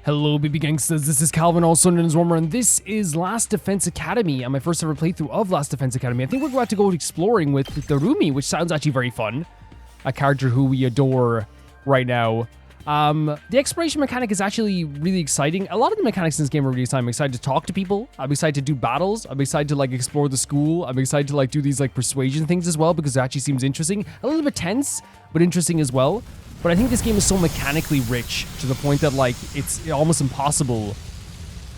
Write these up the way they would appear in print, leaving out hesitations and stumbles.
Hello, baby gangsters. This is Calvin, also known as Warmer, and this is Last Defense Academy, and my first ever playthrough of Last Defense Academy. I think we're about to go exploring with Darumi, which sounds actually very fun. A character who we adore right now. The exploration mechanic is actually really exciting. A lot of the mechanics in this game are really exciting. I'm excited to talk to people. I'm excited to do battles. I'm excited to like explore the school. I'm excited to like do these like persuasion things as well because it actually seems interesting. A little bit tense, but interesting as well. But I think this game is so mechanically rich to the point that like it's almost impossible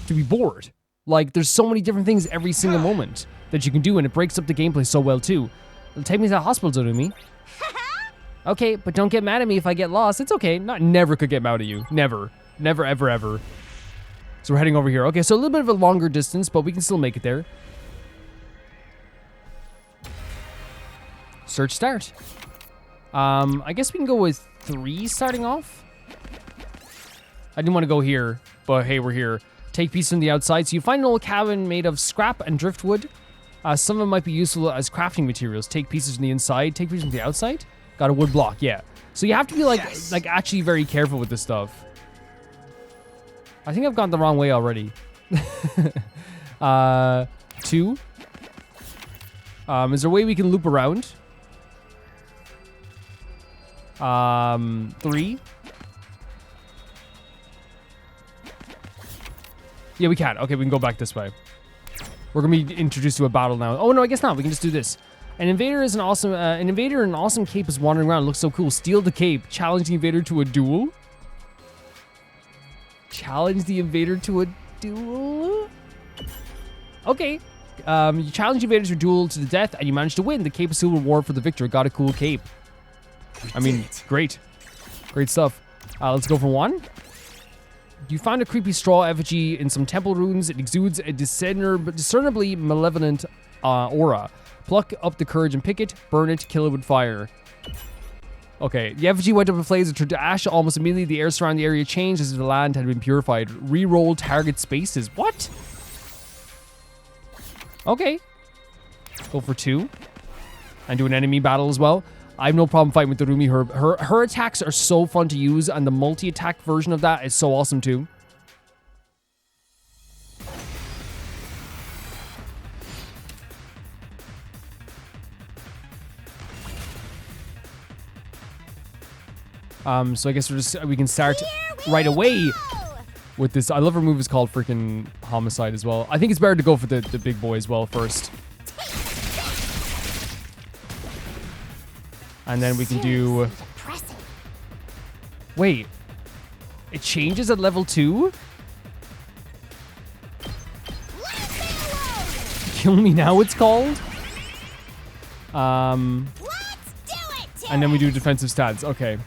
to be bored. Like there's so many different things every single moment that you can do, and it breaks up the gameplay so well too. Take me to the hospital, Darumi. Okay, but don't get mad at me if I get lost. It's okay. Never could get mad at you. Never. Never, ever, ever. So we're heading over here. Okay, so a little bit of a longer distance, but we can still make it there. Search start. I guess we can go with 3 starting off. I didn't want to go here, but hey, we're here. Take pieces from the outside. So you find an old cabin made of scrap and driftwood. Some of them might be useful as crafting materials. Take pieces from the inside. Take pieces from the outside. Got a wood block, yeah. So you have to be like actually very careful with this stuff. I think I've gone the wrong way already. 2. Is there a way we can loop around? 3. Yeah, we can. Okay, we can go back this way. We're gonna be introduced to a battle now. Oh no, I guess not. We can just do this. An invader is an awesome. An invader in an awesome cape is wandering around. Looks so cool. Steal the cape. Challenge the invader to a duel. Challenge the invader to a duel. Okay. You challenge the invader to a duel to the death, and you manage to win. The cape is still reward for the victor. Got a cool cape. I mean, great. Great stuff. Let's go for 1. You find a creepy straw effigy in some temple ruins. It exudes a discernibly malevolent aura. Pluck up the courage and pick it. Burn it. Kill it with fire. Okay. The effigy went up in flames and turned to ash. Almost immediately, the air surrounding the area changed as if the land had been purified. Reroll target spaces. What? Okay. Go for 2. And do an enemy battle as well. I have no problem fighting with Darumi. Her attacks are so fun to use, and the multi-attack version of that is so awesome too. So I guess we can start right away with this. I love her move is called freaking homicide as well. I think it's better to go for the big boy as well first. And then we can do... Wait. It changes at level 2? Kill Me Now it's called? And then we do defensive stats. Okay.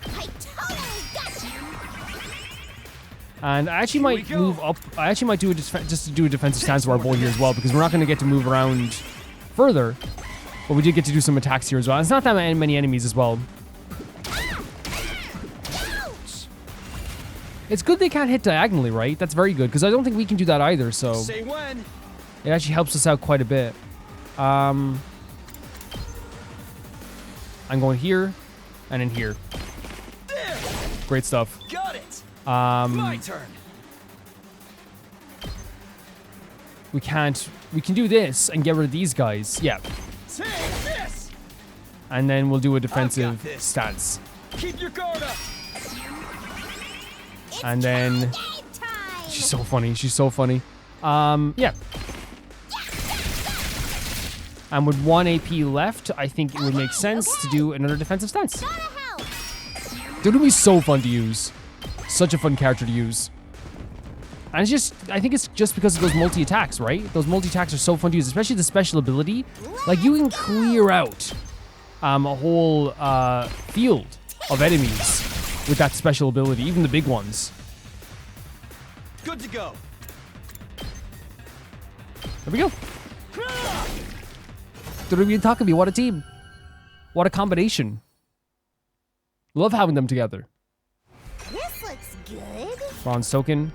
And I actually might move up. I actually might do just to do a defensive stance to our boy here as well, because we're not going to get to move around further. But we did get to do some attacks here as well. It's not that many enemies as well. It's good they can't hit diagonally, right? That's very good, because I don't think we can do that either, so... Say when. It actually helps us out quite a bit. I'm going here, and in here. Great stuff. Got it. My turn. We can do this and get rid of these guys. Yeah. And then we'll do a defensive stance. Keep your guard up. And then she's so funny. She's so funny. Yeah. And with 1 AP left, I think it would make sense to do another defensive stance. Darumi's so fun to use. Such a fun character to use. And it's just, I think it's just because of those multi-attacks, right? Those multi-attacks are so fun to use, especially the special ability. Like, you can clear out a whole field of enemies with that special ability, even the big ones. Good to go. There we go. Darumi and Takumi, what a team. What a combination. Love having them together. This looks good. Bronze token.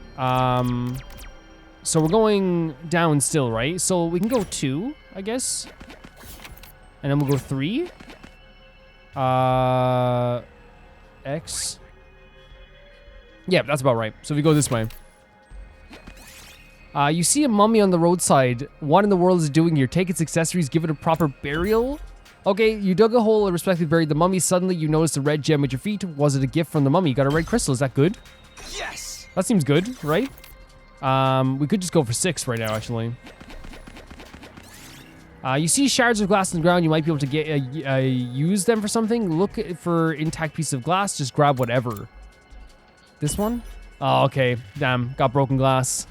So we're going down still, right? So we can go 2, I guess. And then we'll go 3. X. Yeah, that's about right. So if we go this way. You see a mummy on the roadside. What in the world is it doing here? Take its accessories, give it a proper burial. Okay, you dug a hole and respectfully buried the mummy. Suddenly, you noticed a red gem at your feet. Was it a gift from the mummy? You got a red crystal. Is that good? Yes. That seems good, right? We could just go for 6 right now, actually. You see shards of glass on the ground. You might be able to get use them for something. Look for intact piece of glass. Just grab whatever. This one? Oh, okay. Damn, got broken glass.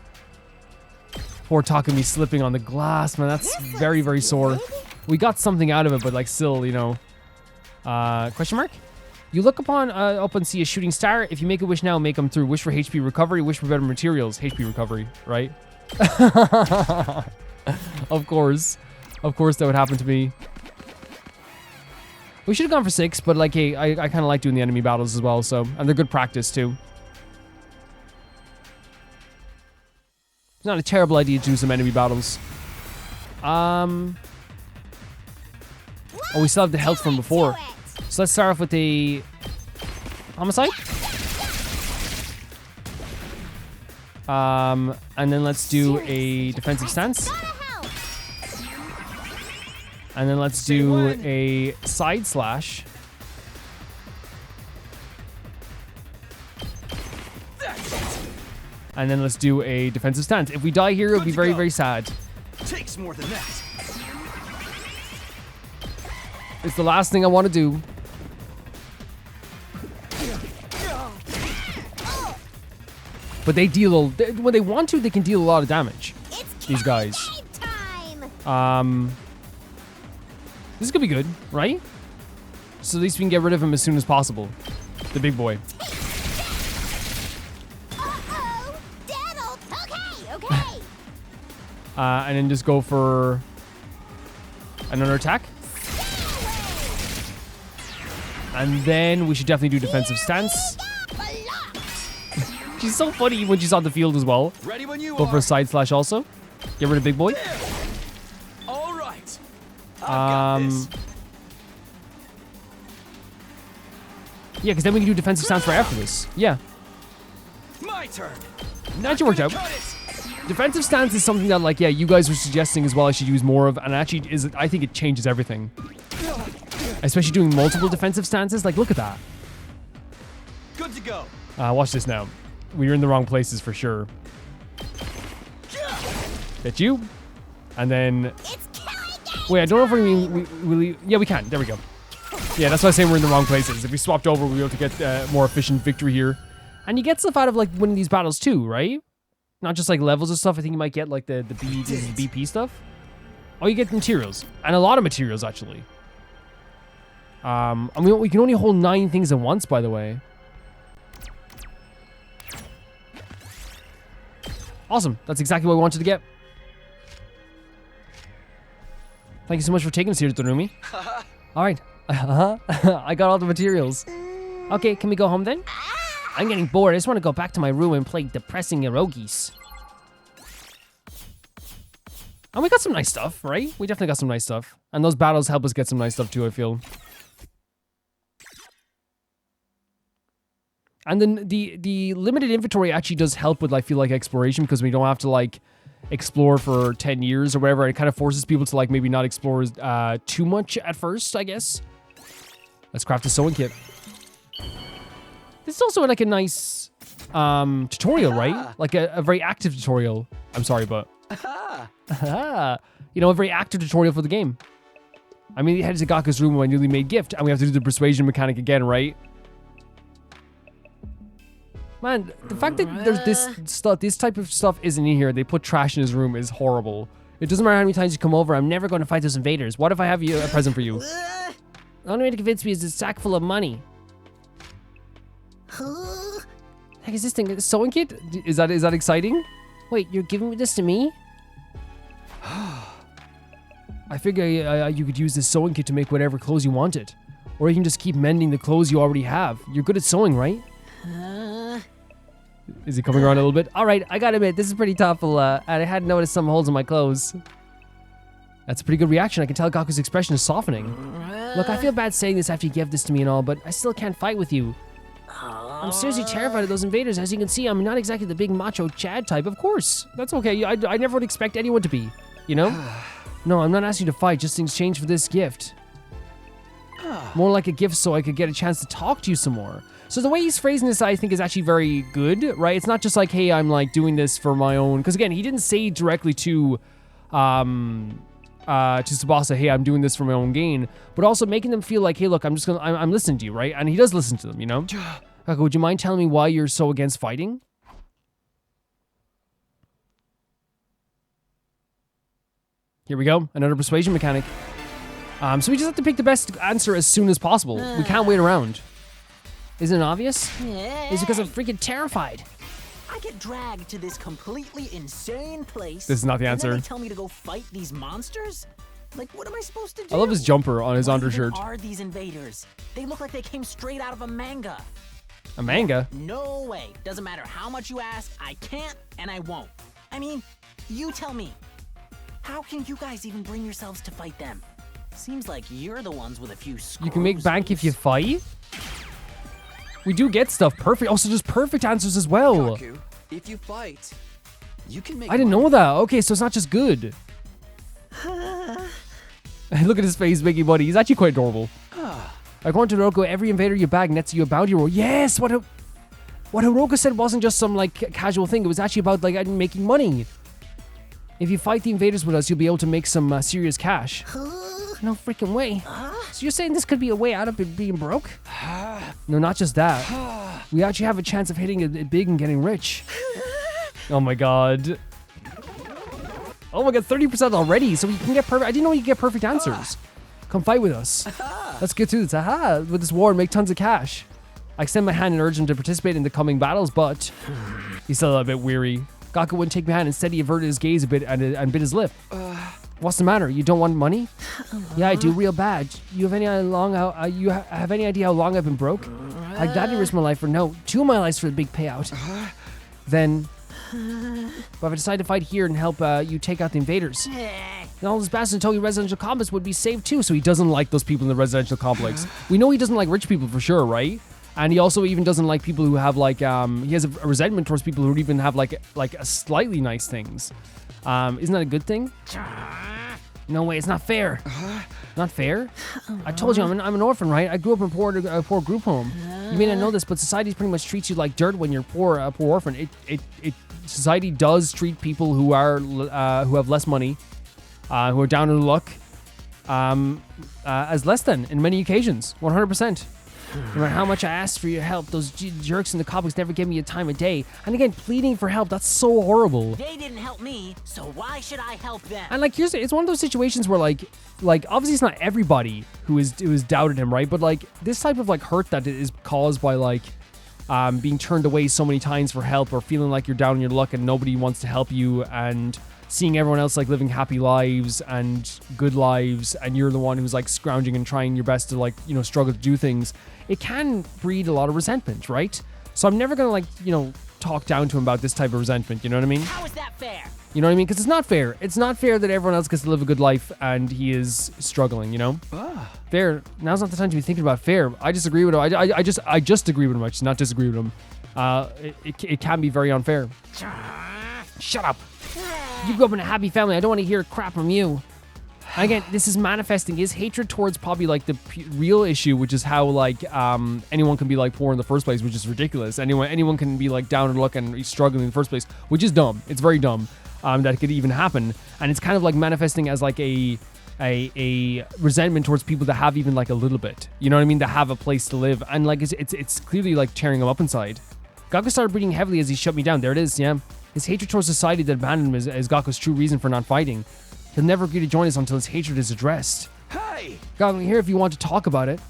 Poor Takumi slipping on the glass, man. That's very, very sore. We got something out of it, but like still, you know. Question mark? You look up and see a shooting star. If you make a wish now, make them through. Wish for HP recovery. Wish for better materials. HP recovery, right? Of course. Of course that would happen to me. We should have gone for 6, but like, hey, I kind of like doing the enemy battles as well, so. And they're good practice, too. It's not a terrible idea to do some enemy battles. Oh, we still have the health from before. So let's start off with the homicide. And then let's do a defensive stance. And then let's do a side slash. And then let's do a defensive stance. If we die here, it'll be very, very sad. Takes more than that. It's the last thing I want to do. But they deal, when they want to, they can deal a lot of damage. These guys. This is gonna be good, right? So at least we can get rid of him as soon as possible. The big boy. Okay. And then just go for another attack. And then we should definitely do defensive stance. She's so funny when she's on the field as well. Ready when you Go for are. a side slash also. Get rid of big boy. All right. I've got this. Yeah, because then we can do defensive stance right after this. Yeah. My turn. That actually worked out. Cut it. Defensive stance is something that, like, yeah, you guys were suggesting as well I should use more of, and actually is, I think it changes everything. Especially doing multiple defensive stances. Like, look at that. Good to go. Watch this now. We were in the wrong places for sure. Hit you. And then... Wait, I don't know if we yeah, we can. There we go. Yeah, that's why I say we're in the wrong places. If we swapped over, we'll be able to get more efficient victory here. And you get stuff out of, like, winning these battles too, right? Not just, like, levels of stuff. I think you might get, like, the BP stuff. Oh, you get materials. And a lot of materials, actually. I mean, we can only hold 9 things at once, by the way. Awesome. That's exactly what we wanted to get. Thank you so much for taking us here, Tarumi. All right. I got all the materials. Okay, can we go home then? I'm getting bored. I just want to go back to my room and play depressing erogis. And we got some nice stuff, right? We definitely got some nice stuff. And those battles help us get some nice stuff too, I feel. And then the limited inventory actually does help with, I feel like, exploration, because we don't have to, like, explore for 10 years or whatever. It kind of forces people to, like, maybe not explore too much at first, I guess. Let's craft a sewing kit. This is also, like, a nice tutorial, right? Like a very active tutorial. I'm sorry, but... you know, a very active tutorial for the game. I mean, head to Gaku's room with my newly made gift, and we have to do the persuasion mechanic again, right? Man, the fact that there's this type of stuff isn't in here, they put trash in his room, is horrible. It doesn't matter how many times you come over, I'm never going to fight those invaders. What if I have you a present for you? The only way to convince me is a sack full of money. Heck is this thing? A sewing kit? Is that exciting? Wait, you're giving this to me? I figure you could use this sewing kit to make whatever clothes you wanted. Or you can just keep mending the clothes you already have. You're good at sewing, right? Is he coming around a little bit? All right, I gotta admit, this is pretty tough, and I hadn't noticed some holes in my clothes. That's a pretty good reaction. I can tell Gaku's expression is softening. Look, I feel bad saying this after you gave this to me and all, but I still can't fight with you. I'm seriously terrified of those invaders. As you can see, I'm not exactly the big macho Chad type. Of course, that's okay. I never would expect anyone to be, you know? No, I'm not asking you to fight, just in exchange for this gift. More like a gift so I could get a chance to talk to you some more. So the way he's phrasing this, I think, is actually very good, right? It's not just like, hey, I'm like doing this for my own, because again, he didn't say directly to Tsubasa, hey, I'm doing this for my own gain, but also making them feel like, hey, look, I'm listening to you, right? And he does listen to them, you know? Gaku, would you mind telling me why you're so against fighting? Here we go, another persuasion mechanic. So we just have to pick the best answer as soon as possible. We can't wait around. Isn't it obvious? It's because I'm freaking terrified. I get dragged to this completely insane place. This is not the answer. And then they tell me to go fight these monsters? Like, what am I supposed to do? I love his jumper on his undershirt. What are these invaders? They look like they came straight out of a manga. A manga? No way. Doesn't matter how much you ask, I can't and I won't. I mean, you tell me. How can you guys even bring yourselves to fight them? Seems like you're the ones with a few screws. You can make bank if you fight? We do get stuff perfect. Also, there's perfect answers as well. Gaku, if you fight, you can make I didn't know that. Okay, so it's not just good. Look at his face, Mickey Buddy. He's actually quite adorable. According to Hiruko, every invader you bag nets you a bounty roll. Yes, what Hiruko said wasn't just some like casual thing. It was actually about like making money. If you fight the invaders with us, you'll be able to make some serious cash. No freaking way. So you're saying this could be a way out of it being broke? No, not just that. We actually have a chance of hitting it big and getting rich. Oh my god. Oh my god, 30% already. So we can get perfect. I didn't know you could get perfect answers. Come fight with us. Let's get through this. With this war and make tons of cash. I extend my hand and urge him to participate in the coming battles, but he's still a bit weary. Gaku wouldn't take my hand. Instead, he averted his gaze a bit and bit his lip. What's the matter? You don't want money? Yeah, I do, real bad. You have any idea how long I've been broke? I'd gladly risk my life for 2 of my lives for the big payout. Then, but if I decide to fight here and help you take out the invaders, then all those bastards in Tokyo residential complex would be saved too. So he doesn't like those people in the residential complex. We know he doesn't like rich people for sure, right? And he also even doesn't like people who have like he has a resentment towards people who even have like a slightly nice things. Isn't that a good thing? No way, it's not fair. Not fair? I told you, I'm an orphan, right? I grew up in a poor group home. You may not know this, but society pretty much treats you like dirt when you're poor, a poor orphan. Society does treat people who have less money, who are down in luck, as less than in many occasions, 100%. No matter how much I asked for your help, those jerks in the complex never gave me a time of day. And again, pleading for help, that's so horrible. They didn't help me, so why should I help them? And like, it's one of those situations where like obviously it's not everybody who has doubted him, right? But like this type of like hurt that is caused by like being turned away so many times for help, or feeling like you're down in your luck and nobody wants to help you, and seeing everyone else like living happy lives and good lives, and you're the one who's like scrounging and trying your best to like, you know, struggle to do things. It can breed a lot of resentment, right? So I'm never gonna like, you know, talk down to him about this type of resentment, you know what I mean? How is that fair? You know what I mean? Because it's not fair. It's not fair that everyone else gets to live a good life and he is struggling, you know? Fair. Now's not the time to be thinking about fair. I disagree with him. I just agree with him. I just not disagree with him. It can be very unfair. Shut up. You grew up in a happy family. I don't want to hear crap from you. Again, this is manifesting his hatred towards probably like the real issue, which is how like anyone can be like poor in the first place, which is ridiculous. Anyone can be like down in luck and struggling in the first place, which is dumb. It's very dumb that could even happen, and it's kind of like manifesting as like a resentment towards people that have even like a little bit. You know what I mean? That have a place to live, and like it's clearly like tearing him up inside. Gaku started breathing heavily as he shut me down. There it is. Yeah, his hatred towards society that abandoned him is Gaku's true reason for not fighting. He'll never agree to join us until his hatred is addressed. Hey! Gaku, I'm here if you want to talk about it.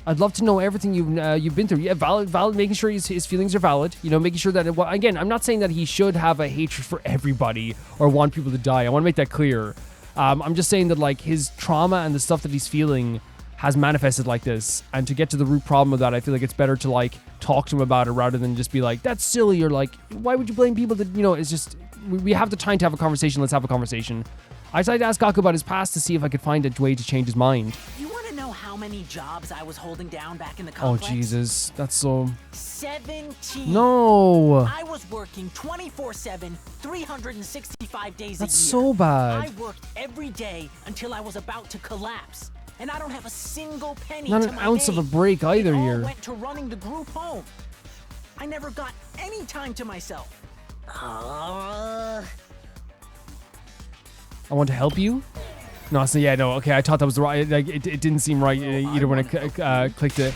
I'd love to know everything you've been through. Yeah, valid, making sure his feelings are valid. You know, making sure that, again, I'm not saying that he should have a hatred for everybody or want people to die. I want to make that clear. I'm just saying that, like, his trauma and the stuff that he's feeling has manifested like this. And to get to the root problem of that, I feel like it's better to, like, talk to him about it rather than just be like, that's silly, or like, why would you blame people that, you know, it's just, we have the time to have a conversation. Let's have a conversation. I decided to ask Gaku about his past to see if I could find a way to change his mind. You want to know how how many jobs I was holding down back in the Oh, complex? Jesus. That's so... 17. No! I was working 24/7, 365 days That's a year. so bad. I worked every day until I was about to collapse, and I don't have a single penny Not to an my ounce of a name. break either It all here. went to running the group home. I never got any time to myself. I want to help you? No, so yeah, no, okay, I thought that was the right, like, it didn't seem right either when I clicked it.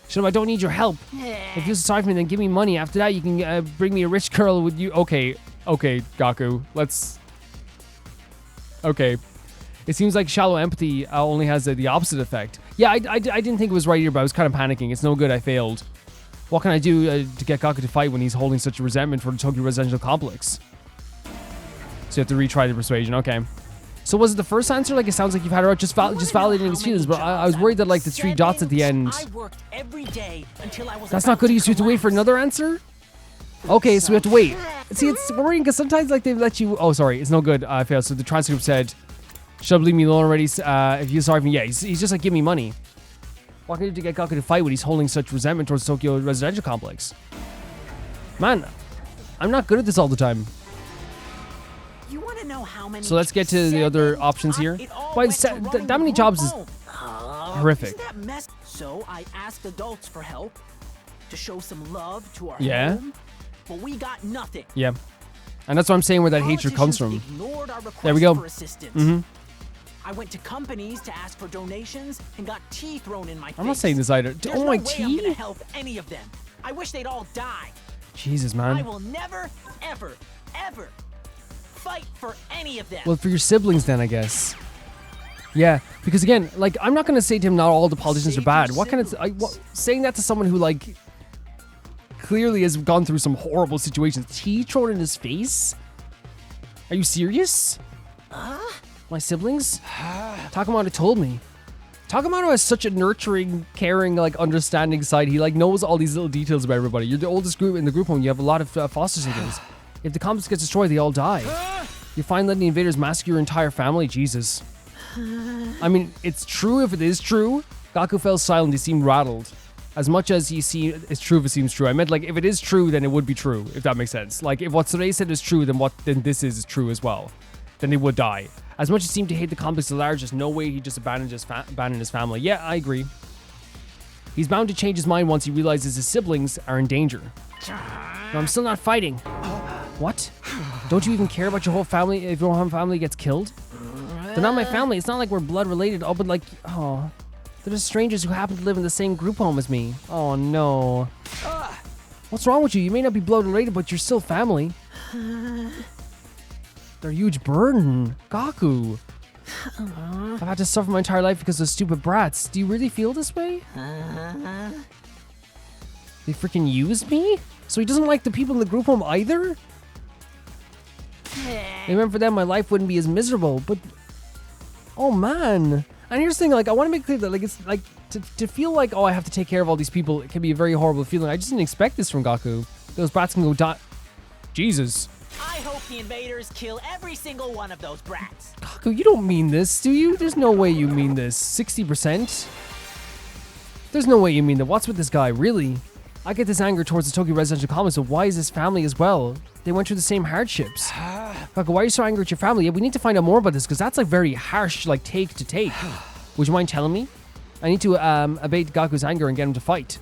Shut up, I don't need your help. If you're sorry for me, then give me money. After that, you can bring me a rich girl with you. Okay, Gaku, let's... Okay. It seems like shallow empathy only has the opposite effect. Yeah, I didn't think it was right here, but I was kind of panicking. It's no good, I failed. What can I do to get Gaku to fight when he's holding such a resentment for the Tokyo residential complex? So you have to retry the persuasion, okay. So was it the first answer? Like, it sounds like you've had it right, just validating his feelings, but I was worried that, like, the 3 dots at the end... I worked every day until I was That's not good, you have to wait for another answer? Okay, so we have to wait. See, it's worrying, because sometimes, like, they let you... Oh, sorry, it's no good, I failed. So the transcript said, should leave me alone already, if you're sorry for me. Yeah, he's just like, give me money. What can you do to get Gaku to fight when he's holding such resentment towards Tokyo residential complex? Man, I'm not good at this all the time. You want to know how many? So let's get to the other options here. Why, that many jobs is horrific. Isn't that mess? So I asked adults for help to show some love to our Yeah. home, but we got nothing. Yeah. And that's what I'm saying where that hatred comes from. Ignored our requests There we go. for assistance. Mm-hmm. I went to companies to ask for donations and got tea thrown in my face. I'm not saying this either. There's Oh, no my way I'm gonna tea? help any of them. I wish they'd all die. Jesus, I man. will never, ever, ever fight for any of them. Well, for your siblings then, I guess. Yeah, because again, like, I'm not going to say to him not all the politicians are bad. What kind of... saying that to someone who, like, clearly has gone through some horrible situations. Tea thrown in his face? Are you serious? My siblings? Takamato told me. Takamato has such a nurturing, caring, like, understanding side. He, like, knows all these little details about everybody. You're the oldest group in the group home. You have a lot of foster siblings. If the complex gets destroyed, they all die. You find letting the invaders massacre your entire family? Jesus. I mean, it's true if it is true. Gaku fell silent. He seemed rattled. As much as it's true if it seems true. I meant, like, if it is true, then it would be true, if that makes sense. Like, if what Sore said is true, then this is true as well. Then they would die. As much as he seemed to hate the complex at large, there's no way he just abandoned his family. Yeah, I agree. He's bound to change his mind once he realizes his siblings are in danger. No, I'm still not fighting. What? Don't you even care about your whole family if your whole family gets killed? They're not my family. It's not like we're blood related. Oh, but like, oh, they're just strangers who happen to live in the same group home as me. Oh no. What's wrong with you? You may not be blood related, but you're still family. They're a huge burden. Gaku. I've had to suffer my entire life because of stupid brats. Do you really feel this way? They freaking use me? So he doesn't like the people in the group home either? Maybe for them my life wouldn't be as miserable, but... Oh man. And here's the thing, like, I want to make clear that, like, it's like, to feel like, oh, I have to take care of all these people, it can be a very horrible feeling. I just didn't expect this from Gaku. Those brats can go die. Jesus. I hope the invaders kill every single one of those brats. Gaku, you don't mean this, do you? There's no way you mean this. 60%? There's no way you mean that. What's with this guy, really? I get this anger towards the Tokyo residential complex, so why is his family as well? They went through the same hardships. Gaku, why are you so angry at your family? Yeah, we need to find out more about this, because that's like very harsh, like, take to take. Would you mind telling me? I need to abate Gaku's anger and get him to fight.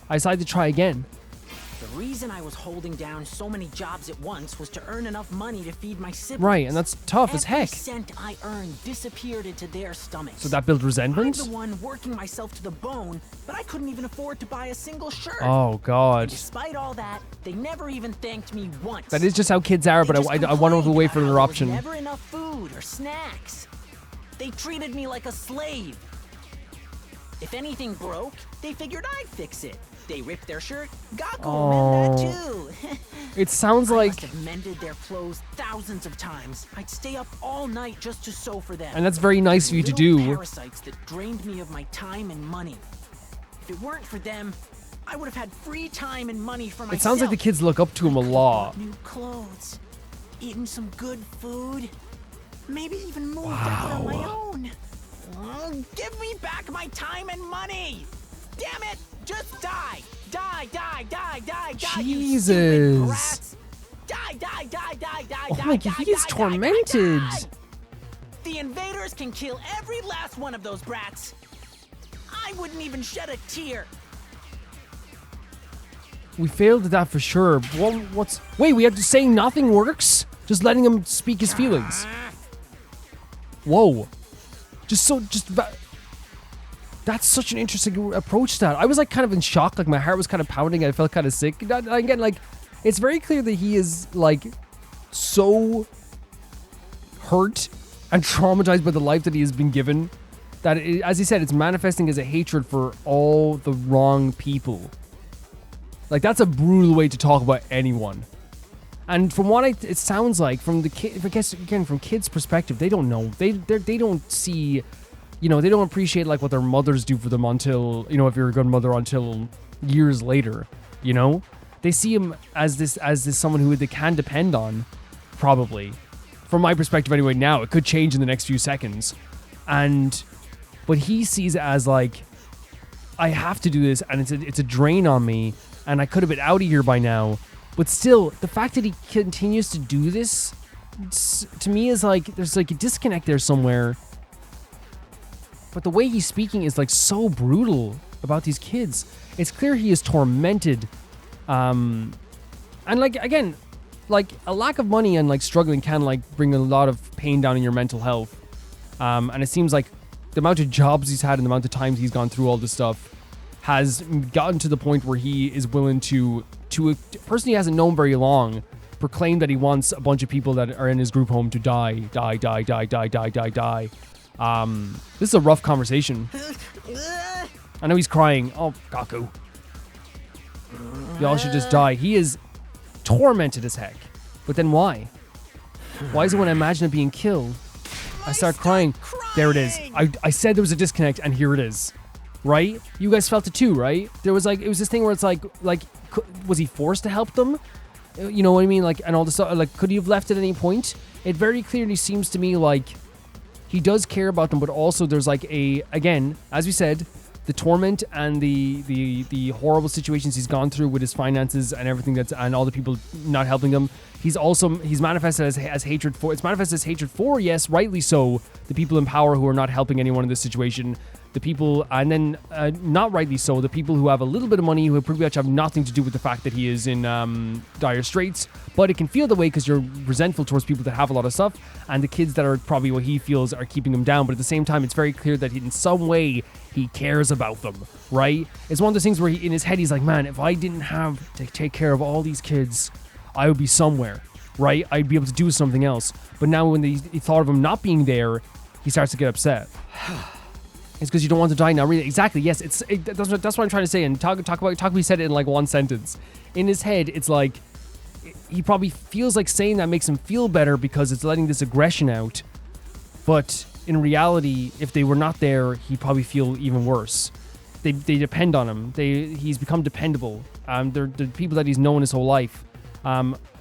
I decided to try again. The reason I was holding down so many jobs at once was to earn enough money to feed my siblings. Right, and that's tough as heck. Every cent I earned disappeared into their stomachs. So that built resentment? I'm the one working myself to the bone, but I couldn't even afford to buy a single shirt. Oh, God. Despite all that, they never even thanked me once. That is just how kids are, but I want to move away from their option. Never enough food or snacks. They treated me like a slave. If anything broke, they figured I'd fix it. They ripped their shirt, Gaku mend that too. It sounds I like... must have mended their clothes thousands of times. I'd stay up all night just to sew for them. And that's very nice of you to Little do. Parasites that drained me of my time and money. If it weren't for them, I would have had free time and money for myself. It sounds like the kids look up to him a lot. New clothes, eating some good food, maybe even moved out on my own. Give me back my time and money! Damn it! Just die! Die, die, die, die, die, you stupid Jesus. brats! Die, die, die, die, die, Oh die, my die, God, he is die, die, tormented. die, die. The invaders can kill every last one of those brats. I wouldn't even shed a tear. We failed at that for sure. Wait, we have to say nothing works? Just letting him speak his feelings. Whoa. That's such an interesting approach to that. I was like kind of in shock, like my heart was kind of pounding, I felt kind of sick. Again, like, it's very clear that he is like so hurt and traumatized by the life that he has been given that, as he said, it's manifesting as a hatred for all the wrong people. Like, that's a brutal way to talk about anyone. And from what it sounds like, from the kid, I guess again from kids' perspective, they don't know. They don't see, they don't appreciate like what their mothers do for them until, if you're a good mother, until years later. They see him as this someone who they can depend on, probably. From my perspective, anyway. Now it could change in the next few seconds, but he sees it as like, I have to do this, and it's a drain on me, and I could have been out of here by now. But still, the fact that he continues to do this, to me, is like, there's like a disconnect there somewhere. But the way he's speaking is like so brutal about these kids. It's clear he is tormented. And like, again, like a lack of money and like struggling can like bring a lot of pain down in your mental health. And it seems like the amount of jobs he's had and the amount of times he's gone through all this stuff has gotten to the point where he is willing to a person he hasn't known very long, proclaim that he wants a bunch of people that are in his group home to die. This is a rough conversation. I know he's crying. Oh, Gaku. Y'all should just die. He is tormented as heck. But then why? Why is it when I imagine it being killed, I start crying? There it is. I said there was a disconnect, and here it is. Right? You guys felt it too, right? There was like, it was this thing where it's like, was he forced to help them? You know what I mean? Like, and all this stuff, like, could he have left at any point? It very clearly seems to me like he does care about them, but also there's like again, as we said, the torment and the horrible situations he's gone through with his finances and everything and all the people not helping him. He's manifested as hatred for, it's manifested as hatred for, yes, rightly so, the people in power who are not helping anyone in this situation. The people, and then not rightly so, the people who have a little bit of money who pretty much have nothing to do with the fact that he is in dire straits, but it can feel the way because you're resentful towards people that have a lot of stuff, and the kids that are probably what he feels are keeping him down, but at the same time, it's very clear that in some way, he cares about them, right? It's one of those things where in his head, he's like, man, if I didn't have to take care of all these kids, I would be somewhere, right? I'd be able to do something else. But now when he thought of him not being there, he starts to get upset. It's because you don't want to die now. Really, exactly. Yes, that's what I'm trying to say. And Takumi said it in like one sentence. In his head, it's like he probably feels like saying that makes him feel better because it's letting this aggression out. But in reality, if they were not there, he'd probably feel even worse. They depend on him. He's become dependable. They're the people that he's known his whole life.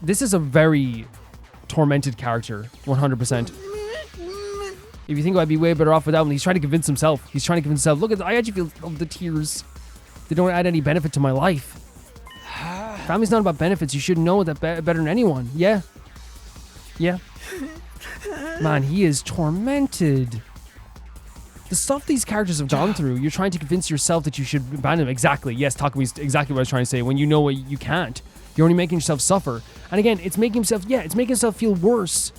This is a very tormented character, 100%. If you think I'd be way better off without him, he's trying to convince himself. Look, I actually feel the tears. They don't add any benefit to my life. Family's not about benefits. You should know that better than anyone. Yeah. Man, he is tormented. The stuff these characters have gone through, you're trying to convince yourself that you should abandon them. Exactly. Yes, Takumi's exactly what I was trying to say. When you know what you can't, you're only making yourself suffer. And again, it's making himself feel worse.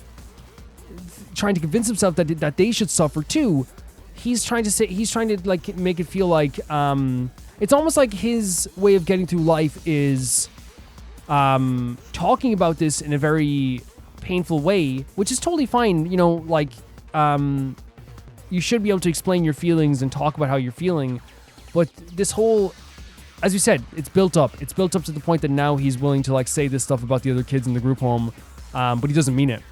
Trying to convince himself that they should suffer too. He's trying to like make it feel like it's almost like his way of getting through life is talking about this in a very painful way, which is totally fine. You should be able to explain your feelings and talk about how you're feeling, but this whole, as you said, it's built up to the point that now he's willing to like say this stuff about the other kids in the group home, but he doesn't mean it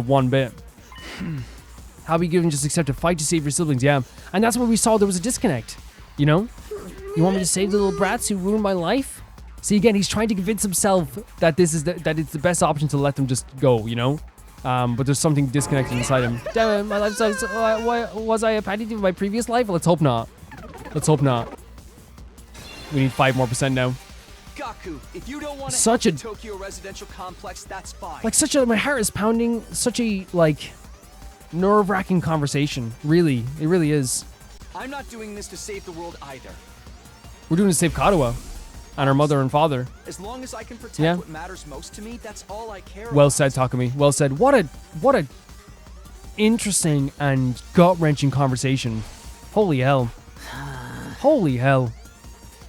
one bit. How about you just accept a fight to save your siblings? Yeah. And that's where we saw there was a disconnect. You want me to save the little brats who ruined my life? See, again, he's trying to convince himself that that it's the best option to let them just go, But there's something disconnected inside him. Damn it, my life sucks. Was I a patty in my previous life? Let's hope not. Let's hope not. We need 5% more now. Gaku, if you don't want to Such a Tokyo residential complex, that's fine. like such a my heart is pounding. Such a like nerve-wracking conversation. Really, it really is. I'm not doing this to save the world either. We're doing to save Kadoa and our mother and father. As long as I can protect Yeah. what matters most to me, that's all I care Well about. said, Takumi. Well said. What a interesting and gut-wrenching conversation. Holy hell. Holy hell.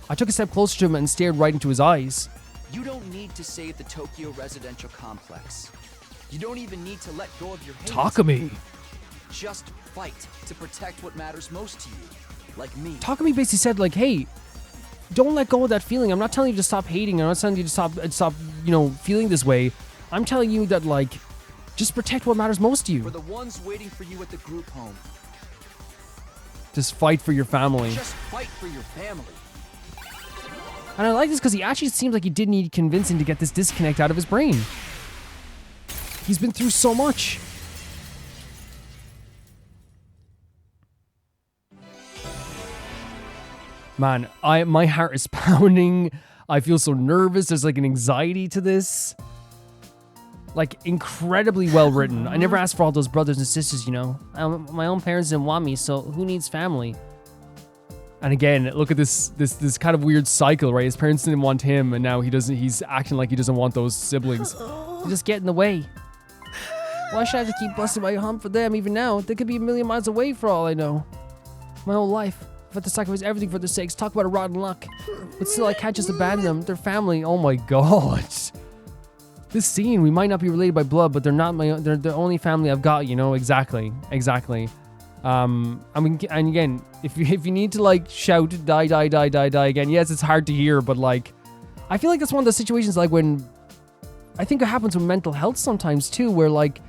I took a step closer to him and stared right into his eyes. You don't need to save the Tokyo residential complex. You don't even need to let go of your hate. Takumi. Just fight to protect what matters most to you. Like me. Takumi basically said, like, hey, don't let go of that feeling. I'm not telling you to stop hating. I'm not telling you to stop, feeling this way. I'm telling you that, like, just protect what matters most to For you. the ones waiting for you at the group home. Just fight for your family. Just fight for your family. And I like this because he actually seems like he did need convincing to get this disconnect out of his brain. He's been through so much. Man, my heart is pounding. I feel so nervous. There's like an anxiety to this. Like, incredibly well written. I never asked for all those brothers and sisters, you know. My own parents didn't want me, so who needs family? And again, look at this kind of weird cycle, right? His parents didn't want him, and now he's acting like he doesn't want those siblings. They just get in the way. Why should I have to keep busting my hump for them even now? They could be a million miles away for all I know. My whole life. I've had to sacrifice everything for their sakes. Talk about a rotten luck. But still, I can't just abandon them. Their family. Oh my god. This scene, we might not be related by blood, but they're the only family I've got, you know? Exactly. I mean, and again, if you need to like shout, die again, yes, it's hard to hear, but like, I feel like that's one of the situations like when, I think it happens with mental health sometimes too, where like,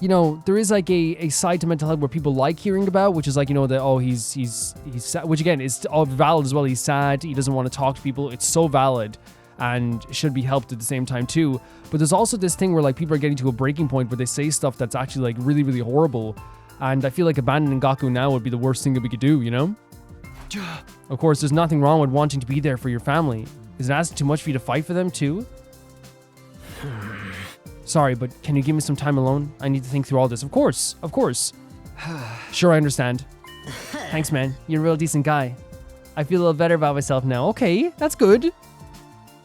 you know, there is like a side to mental health where people like hearing about, which is like, you know, that, oh, he's sad, which again is all valid as well. He's sad. He doesn't want to talk to people. It's so valid and should be helped at the same time too. But there's also this thing where like people are getting to a breaking point where they say stuff that's actually like really, really horrible. And I feel like abandoning Gaku now would be the worst thing that we could do, you know? Of course, there's nothing wrong with wanting to be there for your family. Is it asking too much for you to fight for them too? Sorry, but can you give me some time alone? I need to think through all this. Of course. Sure, I understand. Thanks, man. You're a real decent guy. I feel a little better about myself now. Okay, that's good.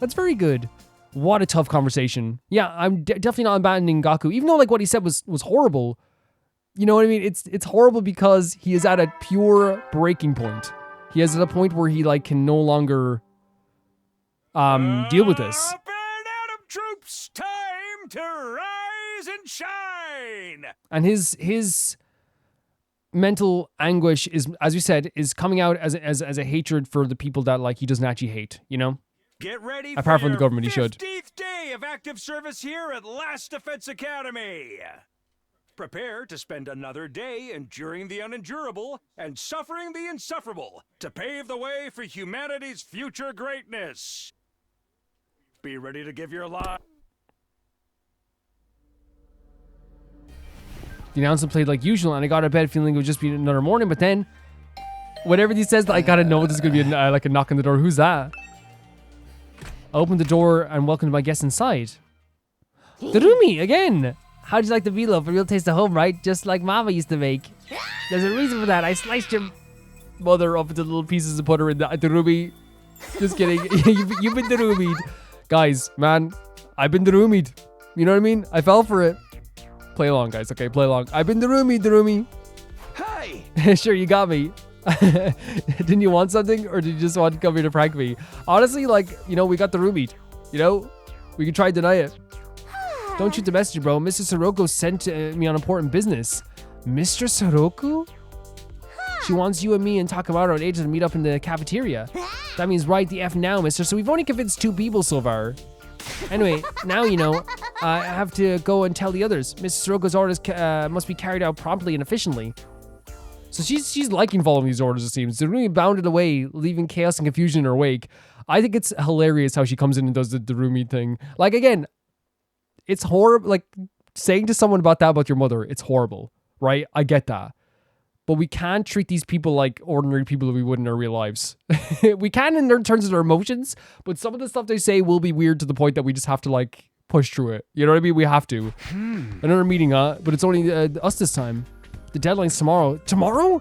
That's very good. What a tough conversation. Yeah, I'm definitely not abandoning Gaku, even though like what he said was horrible. You know what I mean? It's horrible because he is at a pure breaking point. He is at a point where he like can no longer deal with this. Up and Adam troops, time to rise and shine. And his mental anguish is, as you said, is coming out as a hatred for the people that like he doesn't actually hate, you know? Get ready Apart for from the your government, he should. 50th day of active service here at Last Defense Academy. Prepare to spend another day enduring the unendurable and suffering the insufferable to pave the way for humanity's future greatness. Be ready to give your life. The announcement played like usual, and I got out of bed feeling it would just be another morning, but then whatever he says, I gotta know there's gonna be like a knock on the door. Who's that? I opened the door and welcomed my guests inside. Darumi, again! How'd you like the meatloaf? A real taste of home, right? Just like Mama used to make. There's a reason for that. I sliced your mother up into little pieces and put her in the Darumi. Just kidding. You've been Darumi'd. Guys, man, I've been Darumi'd. You know what I mean? I fell for it. Play along, guys. Okay, play along. I've been Darumi. Hey! Sure, you got me. Didn't you want something, or did you just want to come here to prank me? Honestly, like, you know, we got the roommate. You know, we could try and deny it. Don't shoot the messenger, bro. Mr. Sirocco sent me on important business. Mr. Sirocco? She wants you and me and Takamaru and Agent to meet up in the cafeteria. That means right the F now, mister. So we've only convinced 2 people so far. Anyway, now you know, I have to go and tell the others. Mr. Sirocco's orders must be carried out promptly and efficiently. So she's liking following these orders, it seems. They're really bounded away, leaving chaos and confusion in her wake. I think it's hilarious how she comes in and does the roommate thing. Like, again, it's horrible. Like, saying to someone about that about your mother, it's horrible, right? I get that. But we can't treat these people like ordinary people that we would in our real lives. We can in terms of their emotions, but some of the stuff they say will be weird to the point that we just have to like push through it. You know what I mean? We have to. Another meeting, but it's only us this time. The deadline's tomorrow. Tomorrow?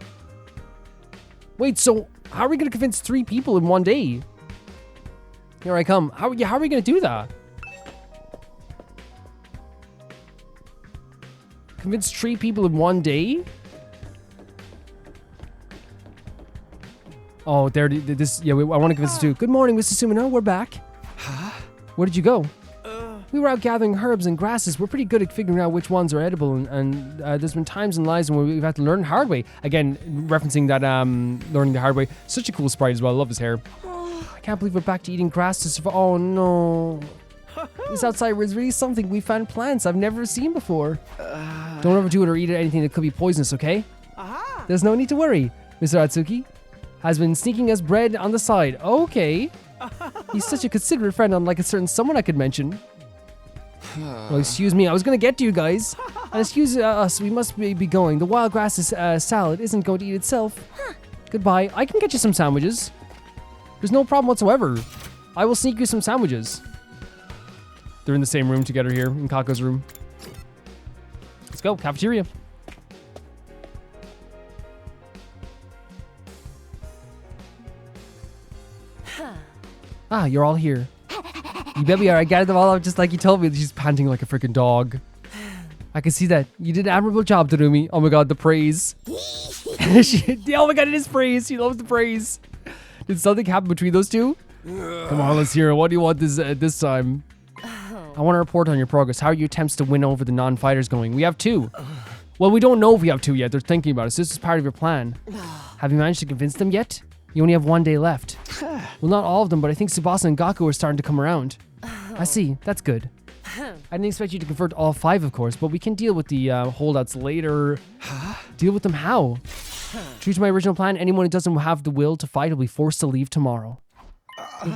Wait, so how are we going to convince 3 people in one day? Here I come. How are we going to do that? Convince 3 people in one day? Oh, there. This. Yeah, I want to convince the 2. Good morning, Mr. Sumino. We're back. Huh? Where did you go? We were out gathering herbs and grasses. We're pretty good at figuring out which ones are edible, and there's been times in lives when we've had to learn the hard way. Again, referencing that learning the hard way. Such a cool sprite as well. I love his hair. I can't believe we're back to eating grass to survive. Oh no. This outside is really something. We found plants I've never seen before. Don't overdo it or eat anything that could be poisonous, okay? There's no need to worry. Mr. Atsuki has been sneaking us bread on the side. Okay. He's such a considerate friend, unlike a certain someone I could mention. Well, excuse me, I was going to get to you guys. And excuse us, we must be going. The wild grasses salad isn't going to eat itself. Goodbye. I can get you some sandwiches. There's no problem whatsoever. I will sneak you some sandwiches. They're in the same room together here, in Kako's room. Let's go, cafeteria. Ah, you're all here. You bet we are. I gathered them all up just like you told me. She's panting like a freaking dog. I can see that. You did an admirable job, Darumi. Oh my god, the praise. Oh my god, it is praise. She loves the praise. Did something happen between those two? Come on, let's hear it. What do you want this time? I want to report on your progress. How are your attempts to win over the non-fighters going? We have 2. Well, we don't know if we have 2 yet. They're thinking about it. So this is part of your plan. Have you managed to convince them yet? You only have 1 day left. Well, not all of them, but I think Tsubasa and Gaku are starting to come around. I see. That's good. I didn't expect you to convert all 5, of course, but we can deal with the holdouts later. Deal with them how? True to my original plan, anyone who doesn't have the will to fight will be forced to leave tomorrow.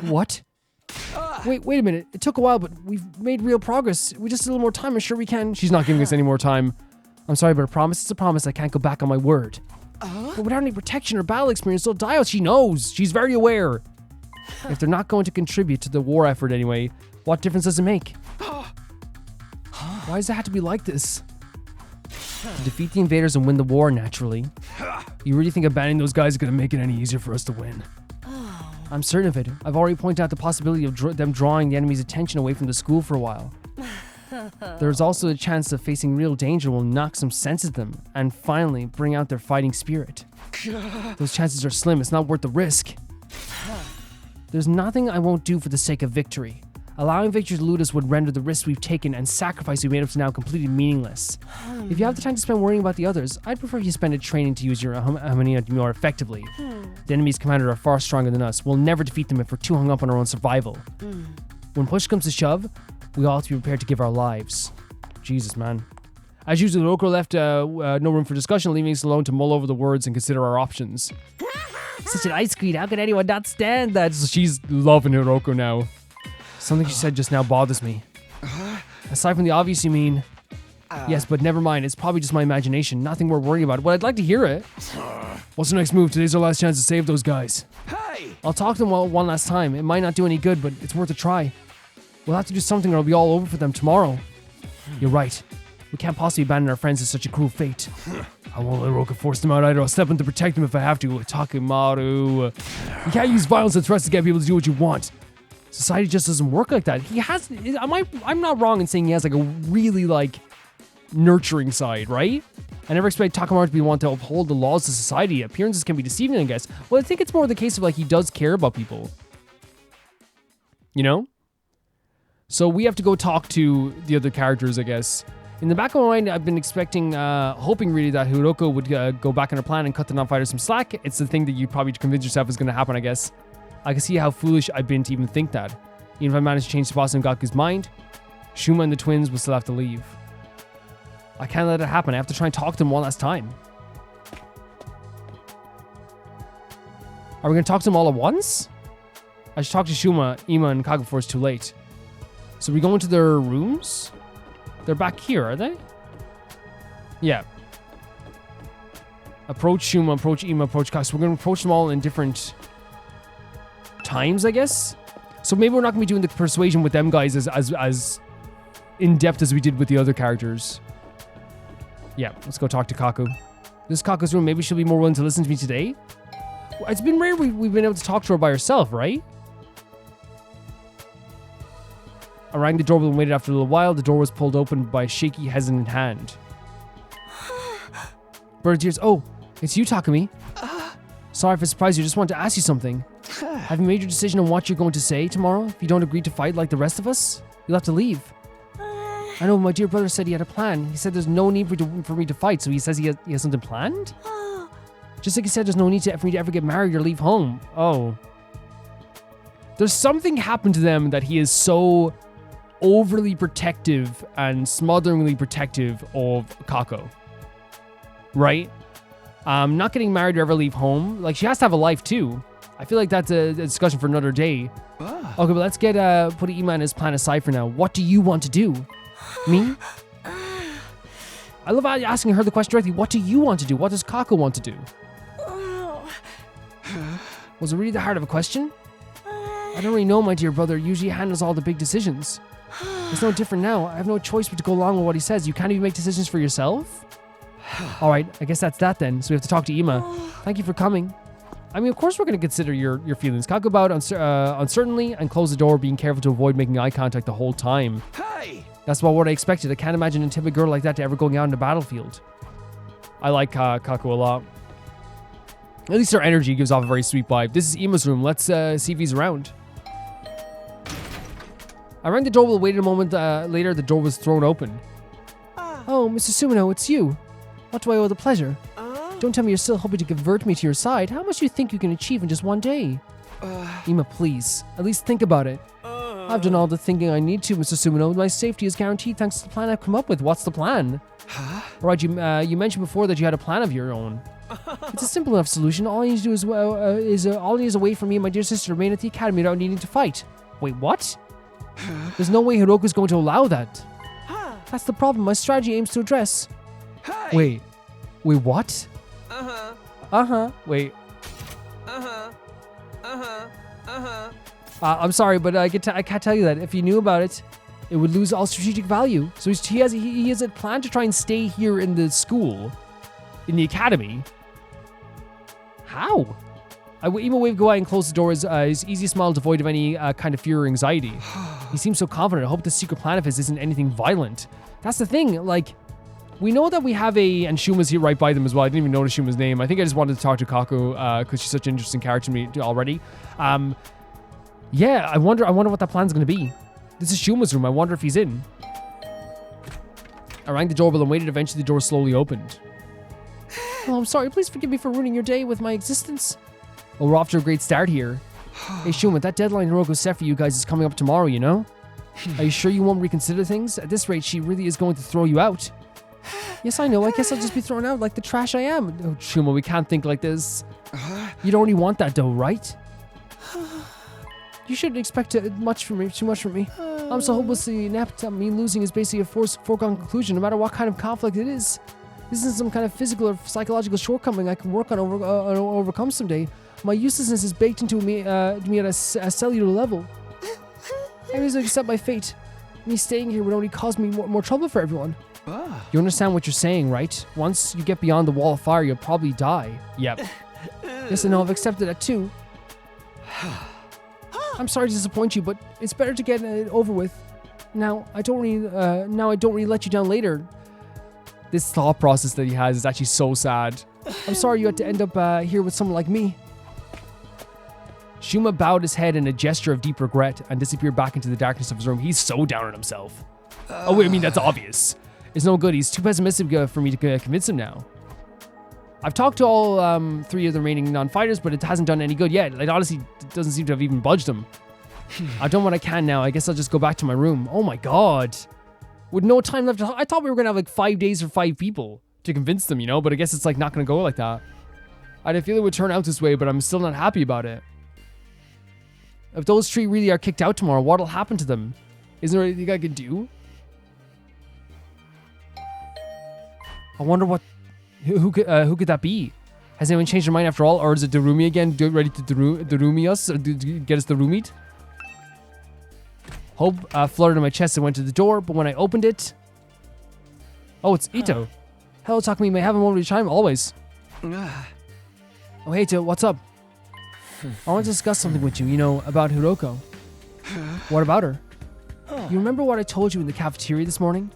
What? Wait a minute. It took a while, but we've made real progress. We just need a little more time. I'm sure we can. She's not giving us any more time. I'm sorry, but a promise is a promise. I can't go back on my word. But without any protection or battle experience, they'll die out. She knows. She's very aware. If they're not going to contribute to the war effort anyway, what difference does it make? Why does it have to be like this? To defeat the invaders and win the war, naturally. You really think abandoning those guys is going to make it any easier for us to win? I'm certain of it. I've already pointed out the possibility of them drawing the enemy's attention away from the school for a while. There's also a chance that facing real danger will knock some sense at them and finally bring out their fighting spirit. Those chances are slim. It's not worth the risk. There's nothing I won't do for the sake of victory. Allowing victory to elude us would render the risks we've taken and sacrifice we've made up to now completely meaningless. If you have the time to spend worrying about the others, I'd prefer you spend it training to use your Harmonia more effectively. The enemy's commander are far stronger than us. We'll never defeat them if we're too hung up on our own survival. When push comes to shove, we all have to be prepared to give our lives. Jesus, man. As usual, Hiruko left no room for discussion, leaving us alone to mull over the words and consider our options. Such an ice cream, how can anyone not stand that? She's loving Hiruko now. Something she said just now bothers me. Aside from the obvious, you mean? Yes, but never mind. It's probably just my imagination. Nothing we're worrying about. Well, I'd like to hear it. What's the next move? Today's our last chance to save those guys. Hey! I'll talk to them one last time. It might not do any good, but it's worth a try. We'll have to do something or it'll be all over for them tomorrow. You're right. We can't possibly abandon our friends to such a cruel fate. I won't let Hiruko force them out either. I'll step in to protect them if I have to. Takemaru. You can't use violence and threats to get people to do what you want. Society just doesn't work like that. He has... I'm not wrong in saying he has like a really like nurturing side, right? I never expect Takemaru to be one to uphold the laws of society. Appearances can be deceiving, I guess. Well, I think it's more the case of like he does care about people. You know? So we have to go talk to the other characters, I guess. In the back of my mind, I've been expecting, hoping really that Hiruko would go back on her plan and cut the non-fighters some slack. It's the thing that you probably convince yourself is going to happen, I guess. I can see how foolish I've been to even think that. Even if I manage to change Tsubasa and Gaku's mind, Shuma and the twins will still have to leave. I can't let it happen. I have to try and talk to them one last time. Are we going to talk to them all at once? I should talk to Shuma, Ima, and Kagu before it's too late. So we go into their rooms? They're back here, are they? Yeah. Approach Shuma, approach Ima, approach Kaku. So we're going to approach them all in different times, I guess. So maybe we're not going to be doing the persuasion with them guys as in-depth as we did with the other characters. Yeah, let's go talk to Kaku. This is Kaku's room. Maybe she'll be more willing to listen to me today. It's been rare we've been able to talk to her by herself, right? I rang the doorbell and waited after a little while. The door was pulled open by a shaky, hesitant hand. Bird of tears. Oh, it's you, Takumi. Sorry if I surprised you. Just wanted to ask you something. Have you made your decision on what you're going to say tomorrow? If you don't agree to fight like the rest of us, you'll have to leave. I know my dear brother said he had a plan. He said there's no need for me to fight, so he says he has something planned? Just like he said there's no need for me to ever get married or leave home. Oh. There's something happened to them that he is so overly protective and smotheringly protective of Kako. Right? Not getting married or ever leave home. Like, she has to have a life too. I feel like that's a discussion for another day. Okay, but let's get put Ima and his plan aside for now. What do you want to do? Me? I love asking her the question directly. What do you want to do? What does Kako want to do? Was it really that hard of a question? I don't really know, my dear brother. Usually he handles all the big decisions. It's no different now. I have no choice but to go along with what he says. You can't even make decisions for yourself? Alright, I guess that's that then. So we have to talk to Ima. Thank you for coming. I mean, of course we're going to consider your feelings. Kaku bowed uncertainly and closed the door, being careful to avoid making eye contact the whole time. Hey! That's about what I expected. I can't imagine a timid girl like that to ever going out in the battlefield. I like Kaku a lot. At least her energy gives off a very sweet vibe. This is Ima's room. Let's see if he's around. I rang the doorbell, waited a moment later, the door was thrown open. Oh, Mr. Sumino, it's you. What do I owe the pleasure? Don't tell me you're still hoping to convert me to your side. How much do you think you can achieve in just one day? Ima, please. At least think about it. I've done all the thinking I need to, Mr. Sumino. My safety is guaranteed thanks to the plan I've come up with. What's the plan? Right, you mentioned before that you had a plan of your own. It's a simple enough solution. All you need to do is all you need is a way for me and my dear sister to remain at the academy without needing to fight. Wait, what? There's no way Hiruko's going to allow that. That's the problem my strategy aims to address. Wait, what? Wait. I'm sorry, but I can't tell you that. If you knew about it, it would lose all strategic value. So he has a plan to try and stay here in the school, in the academy. How? Ima waved goodbye and closed the door, his easy smile devoid of any kind of fear or anxiety. He seems so confident. I hope the secret plan of his isn't anything violent. That's the thing, like, we know that we have and Shuma's here right by them as well. I didn't even notice Shuma's name. I think I just wanted to talk to Kaku because she's such an interesting character to me already. Yeah, I wonder what that plan's going to be. This is Shuma's room. I wonder if he's in. I rang the doorbell and waited. Eventually, the door slowly opened. Oh, I'm sorry. Please forgive me for ruining your day with my existence. Well, we're off to a great start here. Hey, Shuma, that deadline Hiruko set for you guys is coming up tomorrow, you know? Are you sure you won't reconsider things? At this rate, she really is going to throw you out. Yes, I know. I guess I'll just be thrown out like the trash I am. Oh, Shuma, we can't think like this. You don't really want that, though, right? You shouldn't expect too much from me. I'm so hopelessly inept. Me losing is basically a foregone conclusion, no matter what kind of conflict it is. This isn't some kind of physical or psychological shortcoming I can work on overcome someday. My uselessness is baked into me at a cellular level. I need to accept my fate. Me staying here would only cause me more trouble for everyone. You understand what you're saying, right? Once you get beyond the wall of fire, you'll probably die. Yep. Yes, I know. I've accepted that too. I'm sorry to disappoint you, but it's better to get it over with. Now I don't really let you down later. This thought process that he has is actually so sad. I'm sorry you had to end up here with someone like me. Shuma bowed his head in a gesture of deep regret and disappeared back into the darkness of his room. He's so down on himself. Oh, wait, I mean, that's obvious. It's no good. He's too pessimistic for me to convince him now. I've talked to all 3 of the remaining non-fighters, but it hasn't done any good yet. It honestly doesn't seem to have even budged them. I've done what I can now. I guess I'll just go back to my room. Oh my god. With no time left. I thought we were going to have like 5 days for 5 people to convince them, you know? But I guess it's like not going to go like that. I didn't feel it would turn out this way, but I'm still not happy about it. If those 3 really are kicked out tomorrow, what'll happen to them? Isn't there anything I can do? I wonder what... Who could that be? Has anyone changed their mind after all? Or is it Darumi again? Ready to Darumi us? Or get us the roommate? Hope fluttered in my chest and went to the door, but when I opened it... Oh, it's Ito. Hello, Takumi. May I have a moment of your time? Always. Oh, hey, Ito. What's up? I want to discuss something with you, you know, about Hiruko. What about her? You remember what I told you in the cafeteria this morning?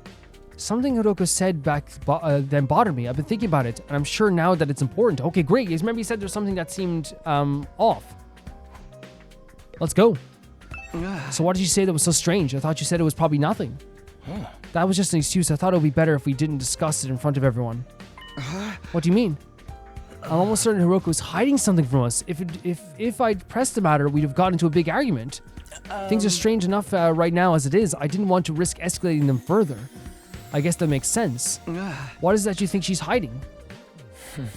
Something Hiruko said back then bothered me. I've been thinking about it, and I'm sure now that it's important. Okay, great. You remember you said there's something that seemed off. Let's go. So what did you say that was so strange? I thought you said it was probably nothing. That was just an excuse. I thought it would be better if we didn't discuss it in front of everyone. What do you mean? I'm almost certain Hiruko was hiding something from us. If I'd pressed the matter, we'd have gotten into a big argument. Things are strange enough right now as it is. I didn't want to risk escalating them further. I guess that makes sense. What is that you think she's hiding?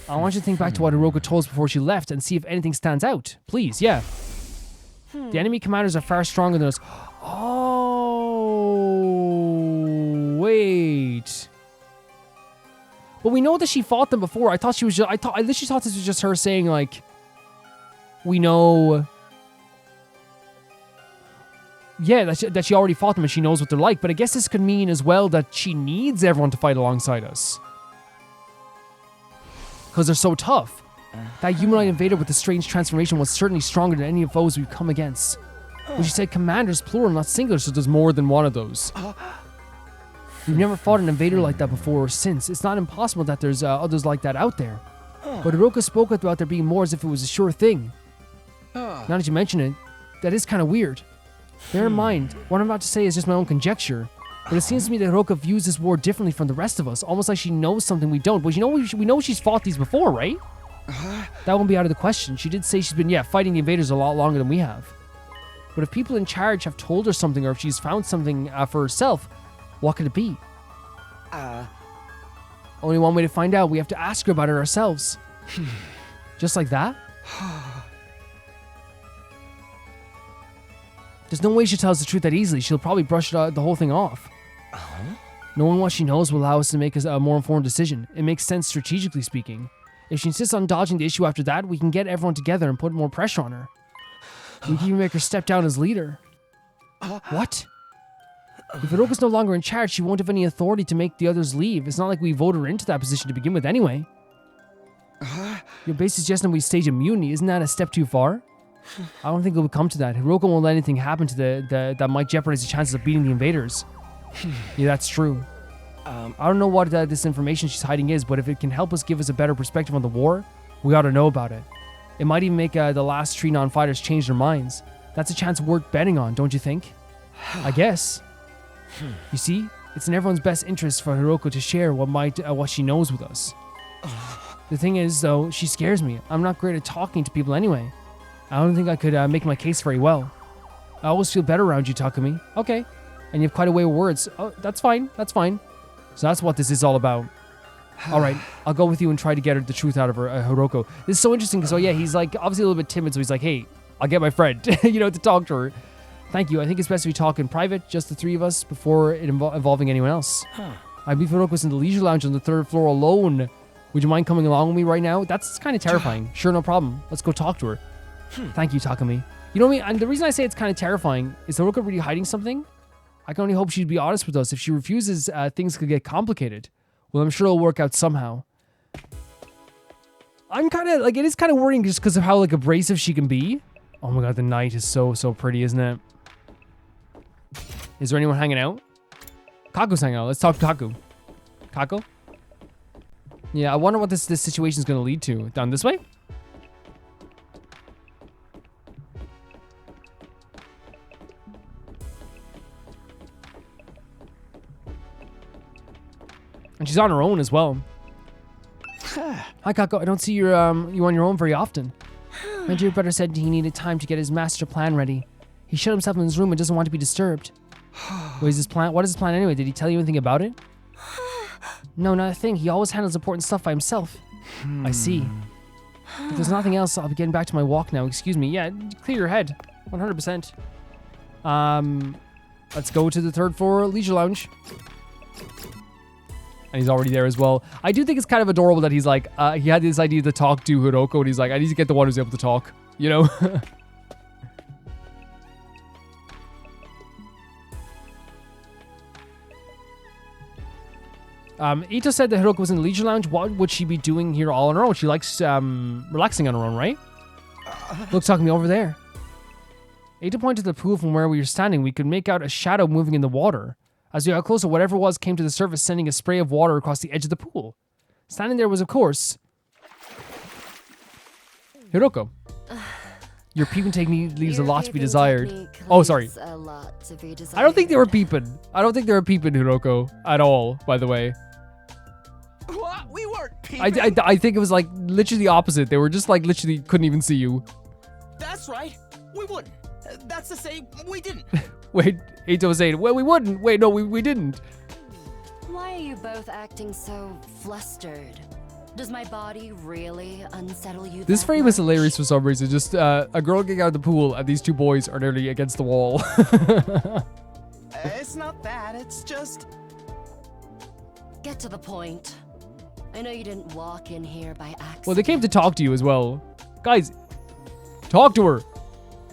I want you to think back to what Hiruko told us before she left and see if anything stands out. Please, yeah. The enemy commanders are far stronger than us. Oh, wait. But we know that she fought them before. I thought she was just, I literally thought this was just her saying, like, we know. Yeah, that she already fought them and she knows what they're like. But I guess this could mean as well that she needs everyone to fight alongside us. Because they're so tough. That humanoid invader with the strange transformation was certainly stronger than any of foes we've come against. But she said commanders, plural, not singular, so there's more than one of those. We've never fought an invader like that before or since. It's not impossible that there's others like that out there. But Hiruko spoke about there being more as if it was a sure thing. Now that you mention it, that is kind of weird. Bear in mind, what I'm about to say is just my own conjecture. But it seems to me that Hiruko views this war differently from the rest of us, almost like she knows something we don't. But you know, we know she's fought these before, right? That won't be out of the question. She did say she's been, fighting the invaders a lot longer than we have. But if people in charge have told her something, or if she's found something for herself, what could it be? Only one way to find out. We have to ask her about it ourselves. Just like that? There's no way she tells the truth that easily. She'll probably brush the whole thing off. Knowing what she knows will allow us to make a more informed decision. It makes sense strategically speaking. If she insists on dodging the issue after that, we can get everyone together and put more pressure on her. We can even make her step down as leader. What? If Hiroko's no longer in charge, she won't have any authority to make the others leave. It's not like we voted her into that position to begin with anyway. You're basically suggesting we stage a mutiny. Isn't that a step too far? I don't think it will come to that. Hiruko won't let anything happen to that might jeopardize the chances of beating the invaders. Yeah, that's true. I don't know what this information she's hiding is, but if it can help us give us a better perspective on the war, we ought to know about it. It might even make the last 3 non-fighters change their minds. That's a chance worth betting on, don't you think? I guess. You see, it's in everyone's best interest for Hiruko to share what she knows with us. The thing is, though, she scares me. I'm not great at talking to people anyway. I don't think I could make my case very well. I always feel better around you, Takumi. Okay. And you have quite a way with words. Oh, that's fine. That's fine. So that's what this is all about. All right, I'll go with you and try to get the truth out of her, Hiruko. This is so interesting because, he's like obviously a little bit timid, so he's like, hey, I'll get my friend, to talk to her. Thank you. I think it's best if we talk in private, just the 3 of us, before it involving anyone else. I believe Hiruko's in the leisure lounge on the 3rd floor alone. Would you mind coming along with me right now? That's kind of terrifying. Sure, no problem. Let's go talk to her. Thank you, Takumi. You know what I mean? And the reason I say it's kind of terrifying is Hiruko really hiding something? I can only hope she'd be honest with us. If she refuses, things could get complicated. Well, I'm sure it'll work out somehow. I'm kind of, it is kind of worrying just because of how, abrasive she can be. Oh my god, the night is so pretty, isn't it? Is there anyone hanging out? Kaku's hanging out. Let's talk to Kaku. Kaku? Yeah, I wonder what this situation is going to lead to. Down this way? And she's on her own as well. Hi, Kako. I don't see you on your own very often. My dear brother said he needed time to get his master plan ready. He shut himself in his room and doesn't want to be disturbed. What is his plan anyway? Did he tell you anything about it? No, not a thing. He always handles important stuff by himself. I see. If there's nothing else, I'll be getting back to my walk now. Excuse me. Yeah, clear your head. 100%. Let's go to the 3rd floor leisure lounge. And he's already there as well. I do think it's kind of adorable that he's like, he had this idea to talk to Hiruko, and he's like, I need to get the one who's able to talk, you know? Ito said that Hiruko was in the Leisure Lounge. What would she be doing here all on her own? She likes relaxing on her own, right? Look, talking me over there. Ito pointed to the pool from where we were standing. We could make out a shadow moving in the water. As we got closer, whatever it was came to the surface, sending a spray of water across the edge of the pool. Standing there was, of course, Hiruko. Your peeping technique leaves a lot to be desired. Oh, sorry. I don't think they were peeping. I don't think they were peeping, Hiruko, at all, by the way. What? We weren't peeping. I think it was like literally the opposite. They were just like literally couldn't even see you. That's right. We wouldn't. That's to say, we didn't. Wait, Ito was saying, well, we wouldn't. Wait, no, we didn't. Why are you both acting so flustered? Does my body really unsettle you? This that frame is much? hilarious for some reason. Just a girl getting out of the pool and these two boys are nearly against the wall. It's not that. It's just... Get to the point. I know you didn't walk in here by accident. Well, they came to talk to you as well. Guys, talk to her.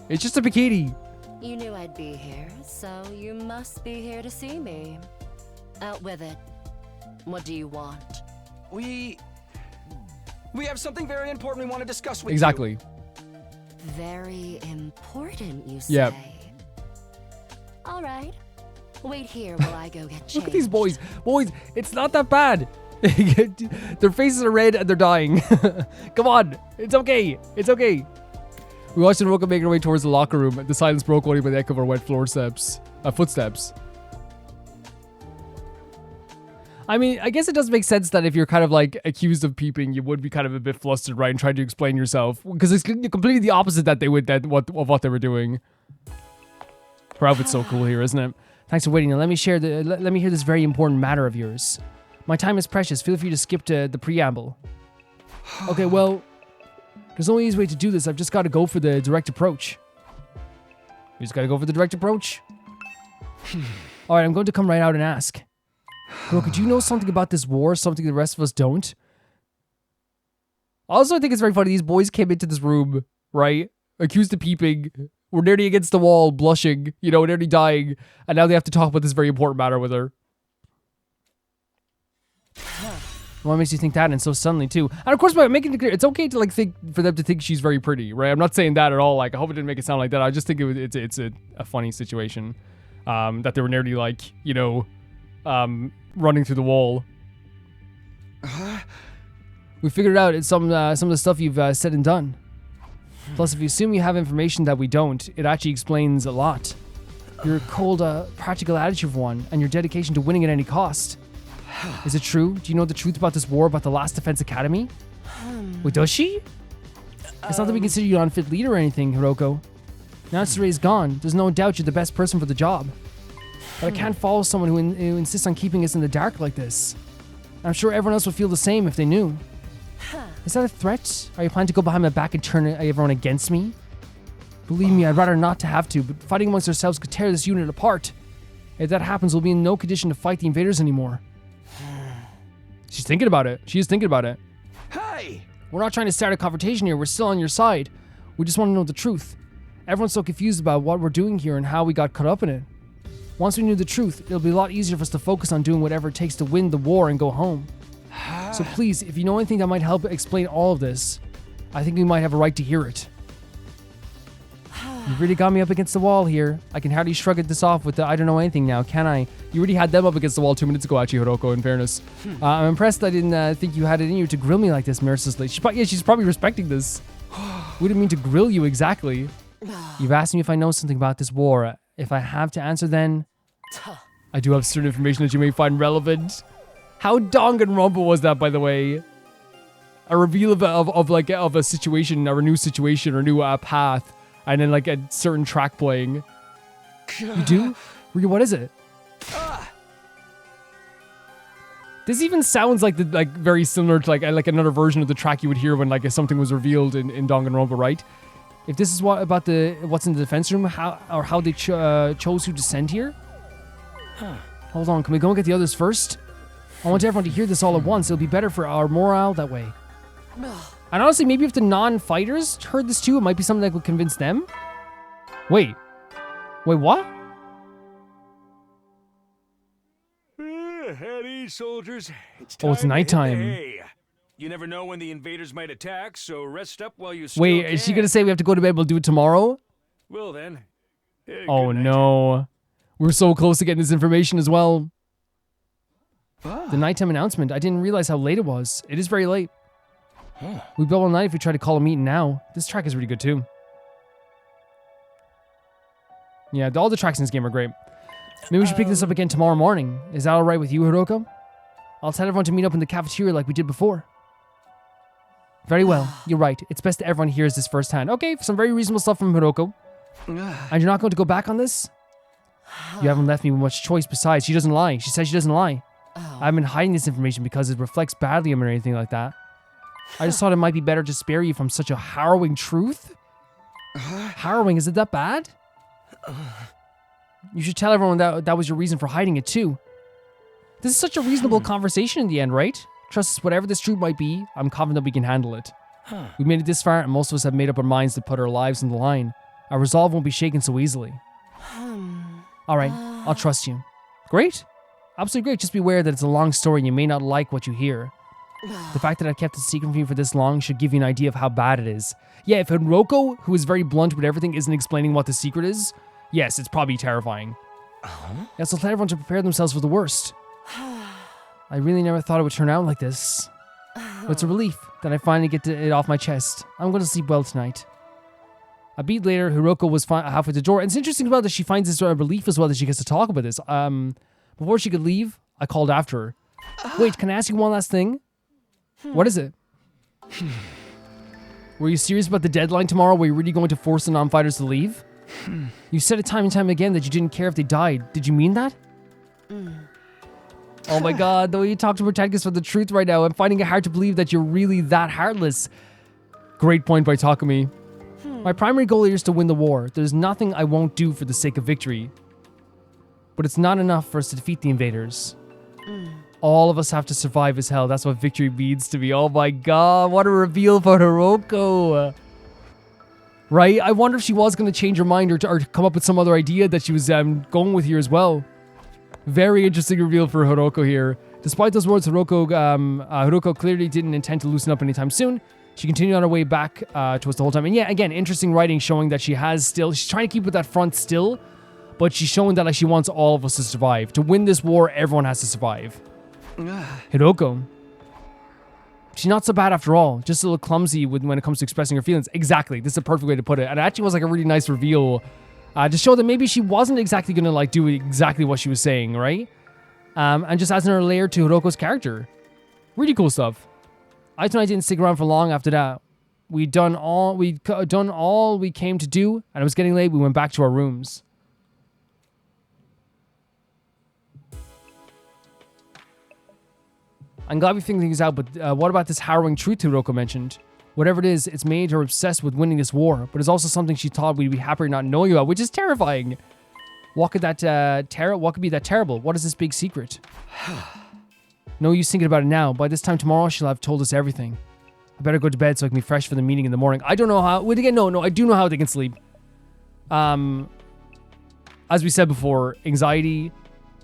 It's just a bikini. You knew I'd be here, so you must be here to see me. Out with it. What do you want? We have something very important we want to discuss with you. Exactly. Very important, you say? Yep. All right. Wait here while I go get changed. Look at these boys. Boys, it's not that bad. Their faces are red and they're dying. Come on. It's okay. It's okay. We watched Hiruko make her way towards the locker room. The silence broke only by the echo of her wet footsteps. I mean, I guess it does make sense that if you're kind of like accused of peeping, you would be kind of a bit flustered, right? And trying to explain yourself. Because it's completely the opposite that they would of what they were doing. Her outfit's so cool here, isn't it? Thanks for waiting. Now let me hear this very important matter of yours. My time is precious. Feel free to skip to the preamble. Okay, well, there's no easy way to do this. I've just got to go for the direct approach. You just got to go for the direct approach? Alright, I'm going to come right out and ask. Hiruko, do you know something about this war? Something the rest of us don't? Also, I think it's very funny. These boys came into this room, right? Accused of peeping. We're nearly against the wall, blushing. You know, nearly dying. And now they have to talk about this very important matter with her. What makes you think that, and so suddenly too? And of course, by making it clear, it's okay to like think for them to think she's very pretty, right? I'm not saying that at all. Like, I hope it didn't make it sound like that. I just think it's a funny situation, that they were nearly like, you know, running through the wall. We figured out it's some of the stuff you've said and done. Plus, if you assume you have information that we don't, it actually explains a lot. Your cold, practical attitude for one, and your dedication to winning at any cost. Is it true? Do you know the truth about this war, about the Last Defense Academy? Wait, does she? It's not that we consider you an unfit leader or anything, Hiruko. Now that Suray's gone, there's no doubt you're the best person for the job. But I can't follow someone who insists on keeping us in the dark like this. I'm sure everyone else would feel the same if they knew. Is that a threat? Are you planning to go behind my back and turn everyone against me? Believe me, I'd rather not to have to, but fighting amongst ourselves could tear this unit apart. If that happens, we'll be in no condition to fight the invaders anymore. She's thinking about it. She is thinking about it. Hey! We're not trying to start a confrontation here. We're still on your side. We just want to know the truth. Everyone's so confused about what we're doing here and how we got caught up in it. Once we knew the truth, it'll be a lot easier for us to focus on doing whatever it takes to win the war and go home. So please, if you know anything that might help explain all of this, I think we might have a right to hear it. You really got me up against the wall here. I can hardly shrug this off with the I don't know anything now, can I? You already had them up against the wall 2 minutes ago, actually, Hiruko, in fairness. I'm impressed I didn't think you had it in you to grill me like this mercilessly. She's probably respecting this. We didn't mean to grill you exactly. You've asked me if I know something about this war. If I have to answer, then I do have certain information that you may find relevant. How Danganronpa was that, by the way? A reveal of a situation, or a new situation, or a new path. And then like a certain track playing. You do? What is it? This even sounds like very similar to like another version of the track you would hear when like something was revealed in Danganronpa, right? If this is what's in the defense room, how they chose who to send here? Hold on, can we go and get the others first? I want everyone to hear this all at once. It'll be better for our morale that way. And honestly, maybe if the non-fighters heard this too, it might be something that would convince them. Wait, what? At ease, soldiers. It's Oh, it's time to hit the nighttime. hay. You never know when the invaders might attack, so rest up while you still Wait, can. is she gonna say we have to go to bed? We'll do it tomorrow? Well then. Oh good night. no, we're so close to getting this information as well. The nighttime announcement. I didn't realize how late it was. It is very late. We'd be all night if we try to call a meeting now. This track is really good too. Yeah, all the tracks in this game are great. Maybe we should pick this up again tomorrow morning. Is that alright with you, Hiruko? I'll tell everyone to meet up in the cafeteria like we did before. Very well. You're right. It's best that everyone hears this firsthand. Okay, some very reasonable stuff from Hiruko. And you're not going to go back on this? You haven't left me with much choice. Besides, she doesn't lie. She says she doesn't lie. I've been hiding this information because it reflects badly on me or anything like that. I just thought it might be better to spare you from such a harrowing truth. Harrowing? Is it that bad? You should tell everyone that was your reason for hiding it too. This is such a reasonable conversation in the end, right? Trust us, whatever this truth might be, I'm confident we can handle it. We made it this far, and most of us have made up our minds to put our lives on the line. Our resolve won't be shaken so easily. Alright, I'll trust you. Great. Absolutely great. Just be aware that it's a long story and you may not like what you hear. The fact that I've kept it secret from you for this long should give you an idea of how bad it is. Yeah, if Hiruko, who is very blunt with everything, isn't explaining what the secret is, yes, it's probably terrifying. Yeah, so tell everyone to prepare themselves for the worst. I really never thought it would turn out like this. But it's a relief that I finally get it off my chest. I'm going to sleep well tonight. A beat later, Hiruko was halfway to the door. And it's interesting about that she finds this relief as well that she gets to talk about this. Before she could leave, I called after her. Wait, can I ask you one last thing? What is it? Were you serious about the deadline tomorrow? Were you really going to force the non-fighters to leave? You said it time and time again that you didn't care if they died. Did you mean that? Oh my god, the way you talk to protect us for the truth right now. I'm finding it hard to believe that you're really that heartless. Great point by Takumi. My primary goal here is to win the war. There's nothing I won't do for the sake of victory. But it's not enough for us to defeat the invaders. All of us have to survive as hell. That's what victory means to me. Oh my god, what a reveal for Hiruko. Right? I wonder if she was going to change her mind or come up with some other idea that she was going with here as well. Very interesting reveal for Hiruko here. Despite those words, Hiruko clearly didn't intend to loosen up anytime soon. She continued on her way back to us the whole time. And yeah, again, interesting writing showing that she's trying to keep with that front still, but she's showing that like she wants all of us to survive. To win this war, everyone has to survive. Hiruko. She's not so bad after all. Just a little clumsy when it comes to expressing her feelings. Exactly. This is a perfect way to put it. And it actually was like a really nice reveal to show that maybe she wasn't exactly going to like do exactly what she was saying, right? And just adds another layer to Hiroko's character. Really cool stuff. Aito and I didn't stick around for long after that. We'd done all we came to do, and it was getting late. We went back to our rooms. I'm glad we figured things out, but what about this harrowing truth Hiruko mentioned? Whatever it is, it's made her obsessed with winning this war, but it's also something she thought we'd be happier not knowing about, which is terrifying. What could be that terrible? What is this big secret? No use thinking about it now. By this time tomorrow, she'll have told us everything. I better go to bed so I can be fresh for the meeting in the morning. I don't know how. Wait, again, no, I do know how they can sleep. As we said before, anxiety,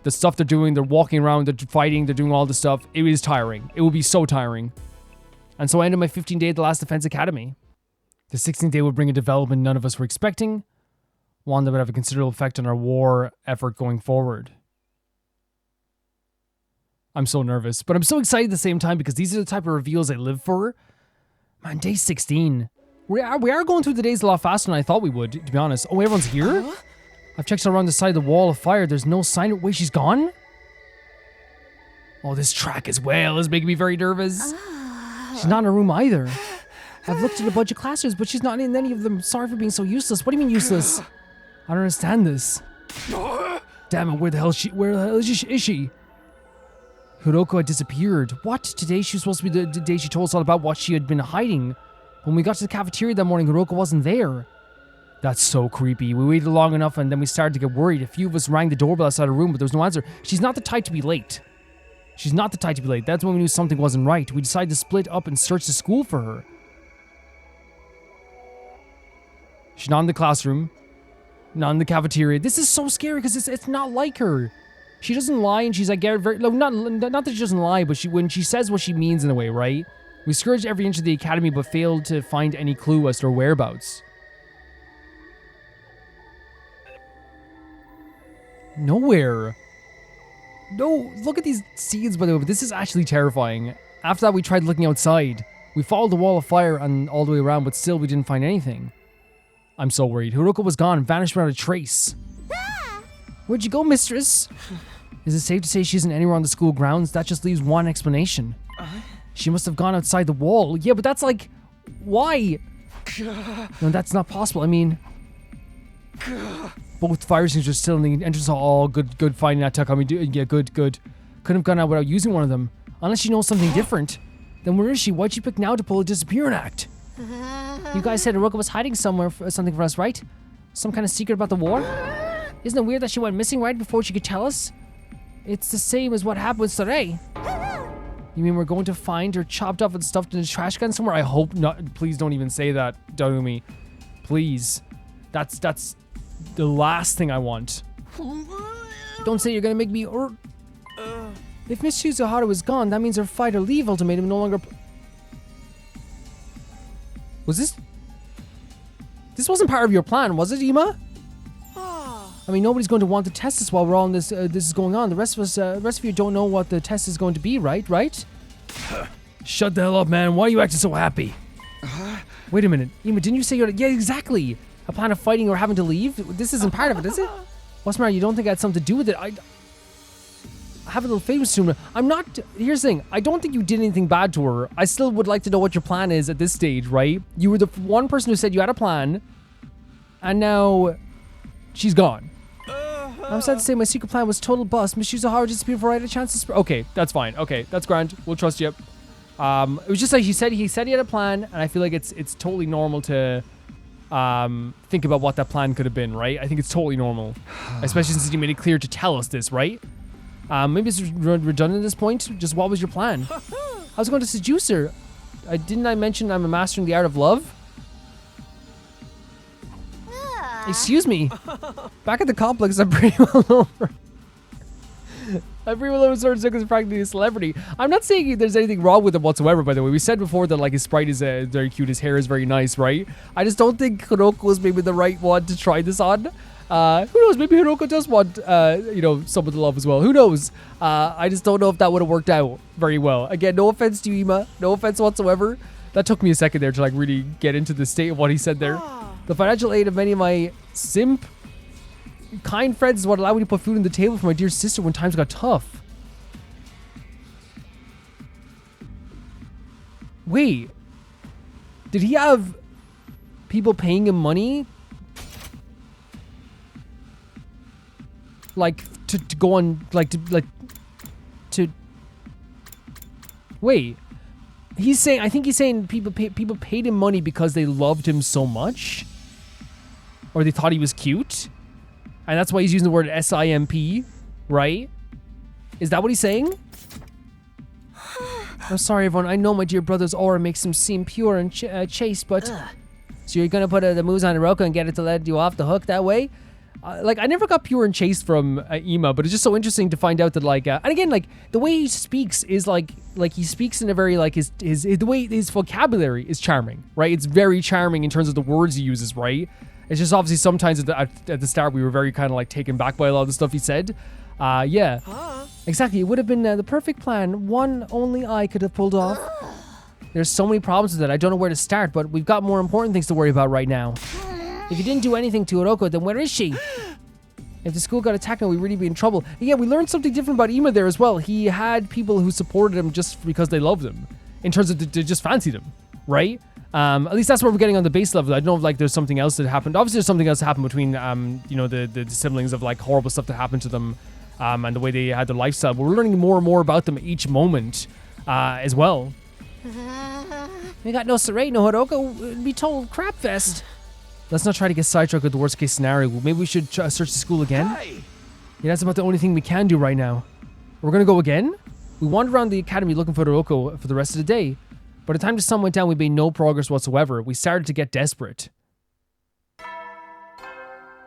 the stuff they're doing, they're walking around, they're fighting, they're doing all this stuff. It is tiring. It will be so tiring. And so I ended my 15th day at the Last Defense Academy. The 16th day would bring a development none of us were expecting, one that would have a considerable effect on our war effort going forward. I'm so nervous, but I'm so excited at the same time because these are the type of reveals I live for. Man, day 16. We are going through the days a lot faster than I thought we would, to be honest. Oh, everyone's here? I've checked around the side of the wall of fire. There's no sign of... Wait, she's gone? Oh, this track as well is making me very nervous. She's not in her room either. I've looked at a bunch of classrooms, but she's not in any of them. Sorry for being so useless. What do you mean useless? I don't understand this. Damn it, where the hell is she? Hiruko had disappeared. What? Today she was supposed to be the day she told us all about what she had been hiding. When we got to the cafeteria that morning, Hiruko wasn't there. That's so creepy. We waited long enough and then we started to get worried. A few of us rang the doorbell outside her room, but there was no answer. She's not the type to be late. She's not the type to be late. That's when we knew something wasn't right. We decided to split up and search the school for her. She's not in the classroom. Not in the cafeteria. This is so scary because it's not like her. She doesn't lie, and she's like very not that she doesn't lie, but when she says what she means in a way, right? We searched every inch of the academy, but failed to find any clue as to her whereabouts. Nowhere. No, look at these scenes, by the way, but this is actually terrifying. After that, we tried looking outside. We followed the wall of fire and all the way around, but still we didn't find anything. I'm so worried. Hiruko was gone and vanished without a trace. Where'd you go, mistress? Is it safe to say she isn't anywhere on the school grounds? That just leaves one explanation. She must have gone outside the wall. Yeah, but that's like... Why? No, that's not possible. I mean... Both fire extinguishers still in the entrance hall. Good finding that, Takami. Yeah, good. Couldn't have gone out without using one of them. Unless she knows something different. Then where is she? Why'd she pick now to pull a disappearance act? You guys said Hiruko was hiding somewhere something for us, right? Some kind of secret about the war? Isn't it weird that she went missing right before she could tell us? It's the same as what happened with Sarai. You mean we're going to find her chopped up and stuffed in a trash can somewhere? I hope not. Please don't even say that, Darumi. Please. That's the last thing I want. Don't say you're gonna make me If Miss Shizuhara is gone, that means her fight or leave ultimatum no longer... Was this... This wasn't part of your plan, was it, Ima? I mean, nobody's going to want to test us while we're all in this, this is going on. The rest of you don't know what the test is going to be, right? Shut the hell up, man. Why are you acting so happy? Wait a minute. Ima, didn't you say you're... Yeah, exactly. A plan of fighting or having to leave? This isn't part of it, is it? What's the matter? You don't think I had something to do with it? I have a little favor to her. I'm not... Here's the thing. I don't think you did anything bad to her. I still would like to know what your plan is at this stage, right? You were the one person who said you had a plan. And now... She's gone. I'm sad to say my secret plan was total bust. Miss Shizuhara disappeared before I had a chance to... Okay, that's fine. Okay, that's grand. We'll trust you. It was just like he said he had a plan, and I feel like it's totally normal to think about what that plan could have been, right? I think it's totally normal. Especially since he made it clear to tell us this, right? Maybe it's redundant at this point. Just what was your plan? I was going to seduce her. Didn't I mention I'm a master in the art of love? Excuse me. Back at the complex, I'm pretty well over. I'm pretty well over Sword Circus practically a celebrity. I'm not saying there's anything wrong with him whatsoever, by the way. We said before that like his sprite is very cute, his hair is very nice, right? I just don't think Hiroko is maybe the right one to try this on. Who knows? Maybe Hiruko does want, someone to love as well. Who knows? I just don't know if that would have worked out very well. Again, no offense to you, Ima. No offense whatsoever. That took me a second there to like really get into the state of what he said there. The financial aid of many of my simp kind friends is what allowed me to put food on the table for my dear sister when times got tough. Wait. Did he have people paying him money? Like, to go on, to... Wait. I think he's saying people paid him money because they loved him so much? Or they thought he was cute? And that's why he's using the word SIMP, right? Is that what he's saying? I'm sorry, everyone. I know my dear brother's aura makes him seem pure and chaste, but... So you're gonna put the moves on Hiruko and get it to let you off the hook that way? I never got pure and chaste from Ima, but it's just so interesting to find out that, like... and again, like, the way he speaks is, like he speaks in a very, like, the way his vocabulary is charming, right? It's very charming in terms of the words he uses, right? It's just obviously sometimes at the start we were very kind of like taken back by a lot of the stuff he said. Yeah. Exactly. It would have been the perfect plan. One only I could have pulled off. There's so many problems with it. I don't know where to start, but we've got more important things to worry about right now. If you didn't do anything to Hiruko, then where is she? If the school got attacked, now we'd really be in trouble. And yeah, we learned something different about Ima there as well. He had people who supported him just because they loved him. In terms of they just fancied him, right? At least that's what we're getting on the base level. I don't know if like there's something else that happened. Obviously there's something else that happened between the siblings of like horrible stuff that happened to them and the way they had their lifestyle. But we're learning more and more about them each moment as well. We got no Sarai, no Hiruko. It'd be total crap fest. Let's not try to get sidetracked with the worst case scenario. Maybe we should search the school again. Hey. Yeah, that's about the only thing we can do right now. We're gonna go again? We wandered around the academy looking for Hiruko for the rest of the day. By the time the sun went down, we made no progress whatsoever. We started to get desperate.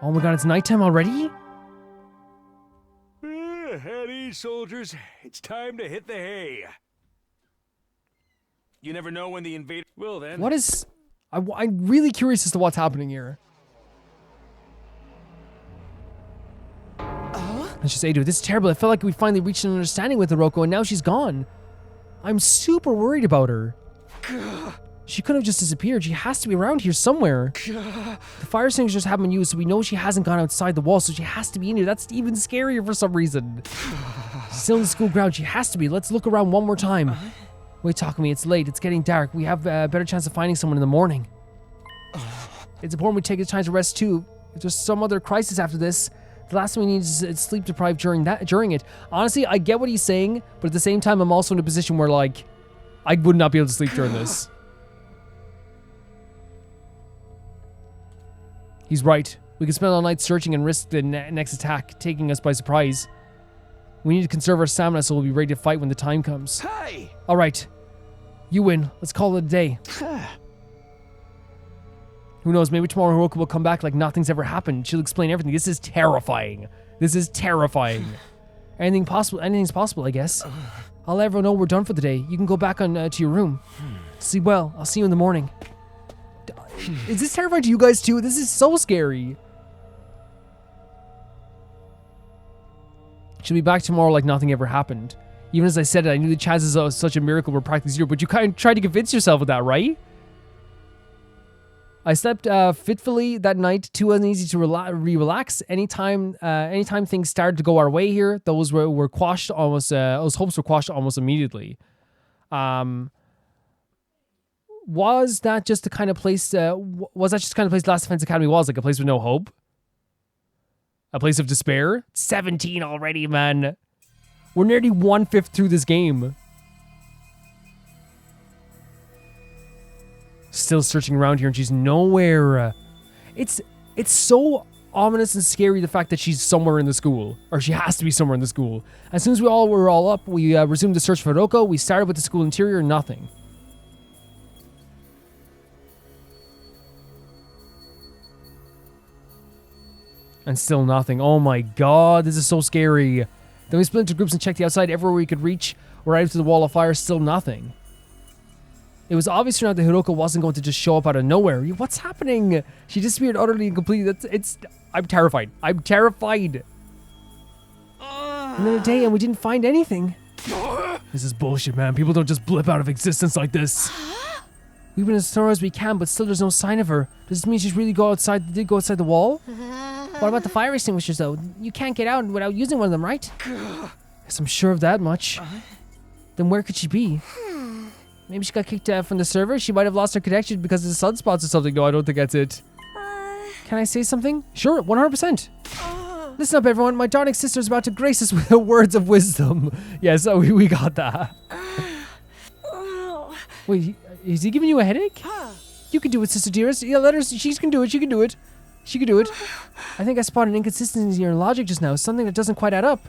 Oh my god, it's nighttime already? At ease, soldiers. It's time to hit the hay. You never know when the invader will then. What is... I'm really curious as to what's happening here. Let's just say, dude, this is terrible. I felt like we finally reached an understanding with Hiruko, and now she's gone. I'm super worried about her. She could have just disappeared. She has to be around here somewhere. The fire extinguishers haven't been used, so we know she hasn't gone outside the wall, so she has to be in here. That's even scarier for some reason. She's still in the school ground. She has to be. Let's look around one more time. Wait, talk to me. It's late. It's getting dark. We have a better chance of finding someone in the morning. It's important we take the time to rest too. If there's some other crisis after this, the last thing we need is sleep deprived during it. Honestly, I get what he's saying, but at the same time, I'm also in a position where, like, I would not be able to sleep during this. He's right. We could spend all night searching and risk the next attack taking us by surprise. We need to conserve our stamina so we'll be ready to fight when the time comes. Hey! All right. You win. Let's call it a day. Who knows? Maybe tomorrow Hiruko will come back like nothing's ever happened. She'll explain everything. This is terrifying. This is terrifying. Anything's possible, I guess. I'll let everyone know we're done for the day. You can go back on to your room. Sleep well. I'll see you in the morning. Is this terrifying to you guys too? This is so scary. She'll be back tomorrow like nothing ever happened. Even as I said it, I knew the chances of such a miracle were practically zero, but you kind of tried to convince yourself of that, right? I slept fitfully that night, too uneasy to relax. Anytime things started to go our way here, those were quashed almost. Those hopes were quashed almost immediately. Was that just the kind of place? Was that just the kind of place Last Defense Academy was, like a place with no hope? A place of despair? 17 already, man. We're nearly 1/5 through this game. Still searching around here and she's nowhere. It's so ominous and scary, the fact that she's somewhere in the school. Or she has to be somewhere in the school. As soon as we were all up, we resumed the search for Hiruko. We started with the school interior, nothing. And still nothing. Oh my god, this is so scary. Then we split into groups and checked the outside everywhere we could reach. We're out to the wall of fire, still nothing. It was obvious to now that Hiruko wasn't going to just show up out of nowhere. What's happening? She disappeared utterly and completely. I'm terrified. I'm terrified. Another day and we didn't find anything. This is bullshit, man. People don't just blip out of existence like this. We've been as thorough as we can, but still there's no sign of her. Does this mean she's really did go outside the wall? What about the fire extinguishers, though? You can't get out without using one of them, right? Yes, I'm sure of that much. Then where could she be? Maybe she got kicked out from the server? She might have lost her connection because of the sunspots or something. No, I don't think that's it. Can I say something? Sure, 100%. Listen up, everyone. My darling sister is about to grace us with words of wisdom. Yes, we got that. Wait, is he giving you a headache? You can do it, sister dearest. Yeah, let her. She can do it. She can do it. She can do it. I think I spotted an inconsistency in your logic just now. Something that doesn't quite add up.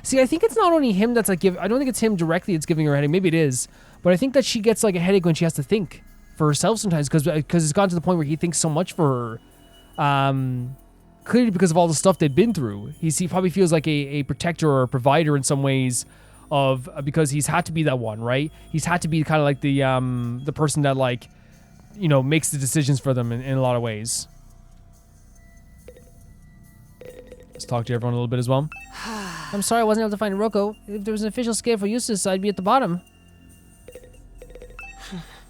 See, I think it's not only him that's like I don't think it's him directly that's giving her a headache. Maybe it is. But I think that she gets like a headache when she has to think for herself sometimes because it's gone to the point where he thinks so much for her. Clearly because of all the stuff they've been through. He probably feels like a protector or a provider in some ways of because he's had to be that one, right? He's had to be kind of like the person that like, you know, makes the decisions for them in a lot of ways. Let's talk to everyone a little bit as well. I'm sorry I wasn't able to find Hiruko. If there was an official scale for Eustace, I'd be at the bottom.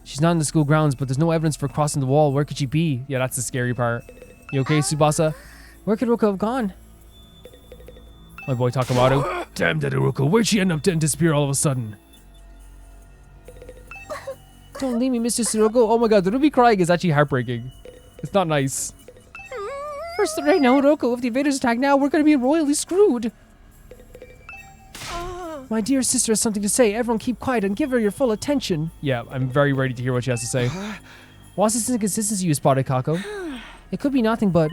She's not in the school grounds, but there's no evidence for crossing the wall. Where could she be? Yeah, that's the scary part. You okay, Tsubasa? Where could Hiruko have gone? My boy Takamaru. Damn that Hiruko. Where'd she end up and disappear all of a sudden? Don't leave me, Mr. Hiruko. Oh my god, the Ruby crying is actually heartbreaking. It's not nice. First right now, Hiruko. If the invaders attack now, we're going to be royally screwed. My dear sister has something to say. Everyone keep quiet and give her your full attention. Yeah, I'm very ready to hear what she has to say. What's this inconsistency you spotted, Kako? It could be nothing, but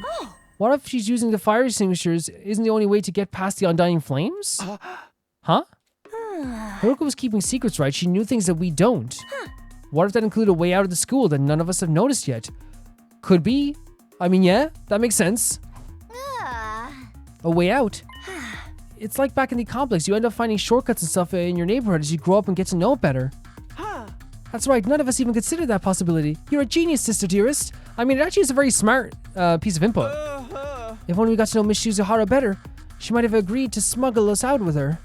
what if she's using the fire extinguishers? Isn't the only way to get past the undying flames? Huh? Hiruko was keeping secrets, right? She knew things that we don't. What if that included a way out of the school that none of us have noticed yet? Could be. I mean, yeah, that makes sense. A way out. It's like back in the complex. You end up finding shortcuts and stuff in your neighborhood as you grow up and get to know it better. That's right. None of us even considered that possibility. You're a genius, Sister Dearest. I mean, it actually is a very smart piece of input. If only we got to know Miss Shizuhara better, she might have agreed to smuggle us out with her.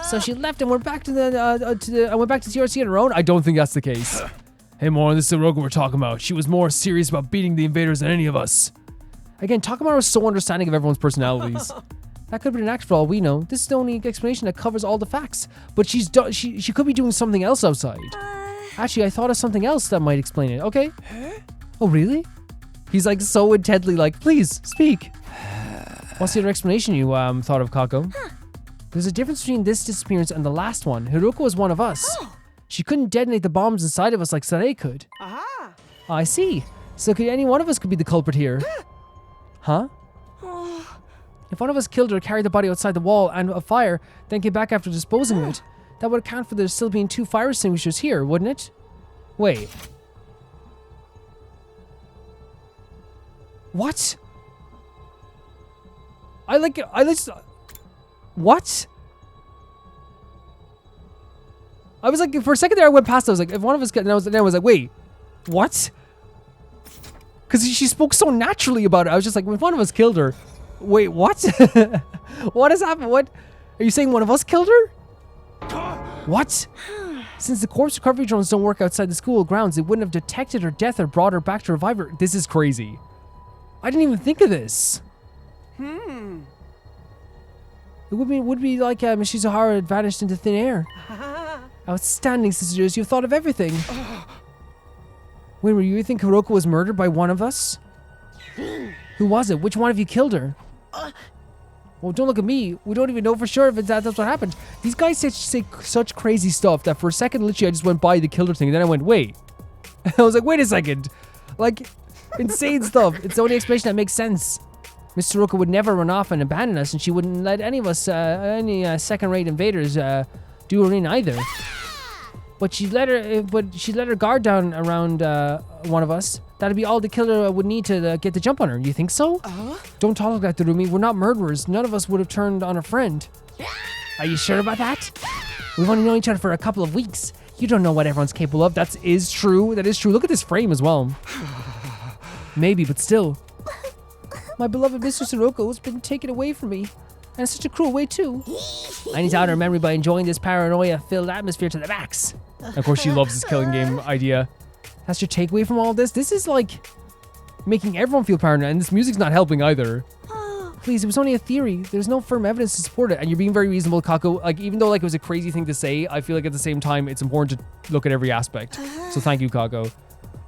So she left and went back to TRC on her own? I don't think that's the case. Hey, Moron, this is Hiruko we're talking about. She was more serious about beating the invaders than any of us. Again, Takamaru was so understanding of everyone's personalities. That could have been an act for all we know. This is the only explanation that covers all the facts. But she could be doing something else outside. Actually, I thought of something else that might explain it. Okay. Oh, really? He's like so intently like, please, speak. What's the other explanation you thought of, Kako? There's a difference between this disappearance and the last one. Hiruko was one of us. She couldn't detonate the bombs inside of us like Sae could. I see. So any one of us could be the culprit here. Huh? If one of us killed her, carried the body outside the wall and a fire, then came back after disposing of it, that would account for there still being 2 fire extinguishers here, wouldn't it? Wait. What? What? I was like, for a second there I went past, I was like, if one of us got, then I was like, wait, what? Because she spoke so naturally about it. I was just like, if one of us killed her, wait, what? What has happened? What? Are you saying one of us killed her? What? Since the corpse recovery drones don't work outside the school grounds, they wouldn't have detected her death or brought her back to revive her. This is crazy. I didn't even think of this. It would be like Miss Shizuhara had vanished into thin air. Outstanding, sisters. You've thought of everything. Wait, were you think Hiruko was murdered by one of us? Who was it? Which one of you killed her? Well, don't look at me. We don't even know for sure if that's what happened. These guys say such crazy stuff that for a second, literally, I just went by the killer thing. And then I went, wait. I was like, wait a second. Like, insane stuff. It's the only explanation that makes sense. Miss Hiruko would never run off and abandon us, and she wouldn't let any of us, second-rate invaders, do her in either. But she let her guard down around one of us. That'd be all the killer would need to get the jump on her. You think so? Don't talk like that, Durumi. We're not murderers. None of us would have turned on a friend. Are you sure about that? We've only known each other for a couple of weeks. You don't know what everyone's capable of. That is true. That is true. Look at this frame as well. Maybe, but still. My beloved Mr. Hiruko has been taken away from me. And in such a cruel way, too. I need to honor her memory by enjoying this paranoia-filled atmosphere to the max. Of course, she loves this killing game idea. That's your takeaway from all this? This is like making everyone feel paranoid, and this music's not helping either. Please, it was only a theory. There's no firm evidence to support it, and you're being very reasonable, Kako. Like, even though like it was a crazy thing to say, I feel like at the same time, it's important to look at every aspect. So thank you, Kako.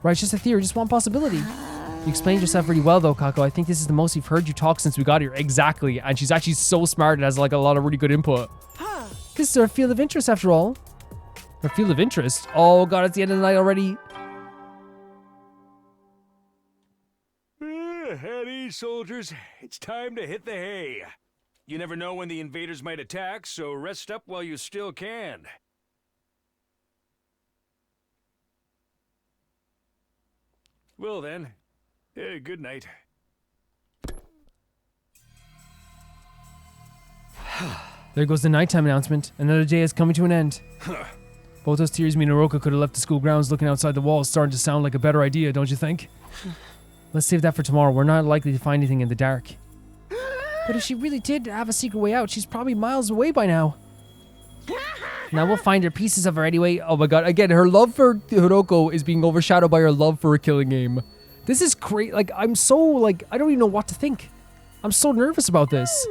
Right, it's just a theory, just one possibility. You explained yourself really well, though, Kako. I think this is the most we've heard you talk since we got here. Exactly. And she's actually so smart and has like a lot of really good input. This is her field of interest, after all. Her field of interest? Oh, God, it's the end of the night already. At ease, soldiers. It's time to hit the hay. You never know when the invaders might attack, so rest up while you still can. Well then, good night. There goes the nighttime announcement. Another day is coming to an end. Both those theories mean Hiruko could have left the school grounds looking outside the walls, starting to sound like a better idea, don't you think? Let's save that for tomorrow. We're not likely to find anything in the dark. But if she really did have a secret way out, she's probably miles away by now. Now we'll find her, pieces of her anyway. Oh my God, again, her love for Hiruko is being overshadowed by her love for a killing game. This is crazy. Like, I'm so, like, I don't even know what to think. I'm so nervous about this.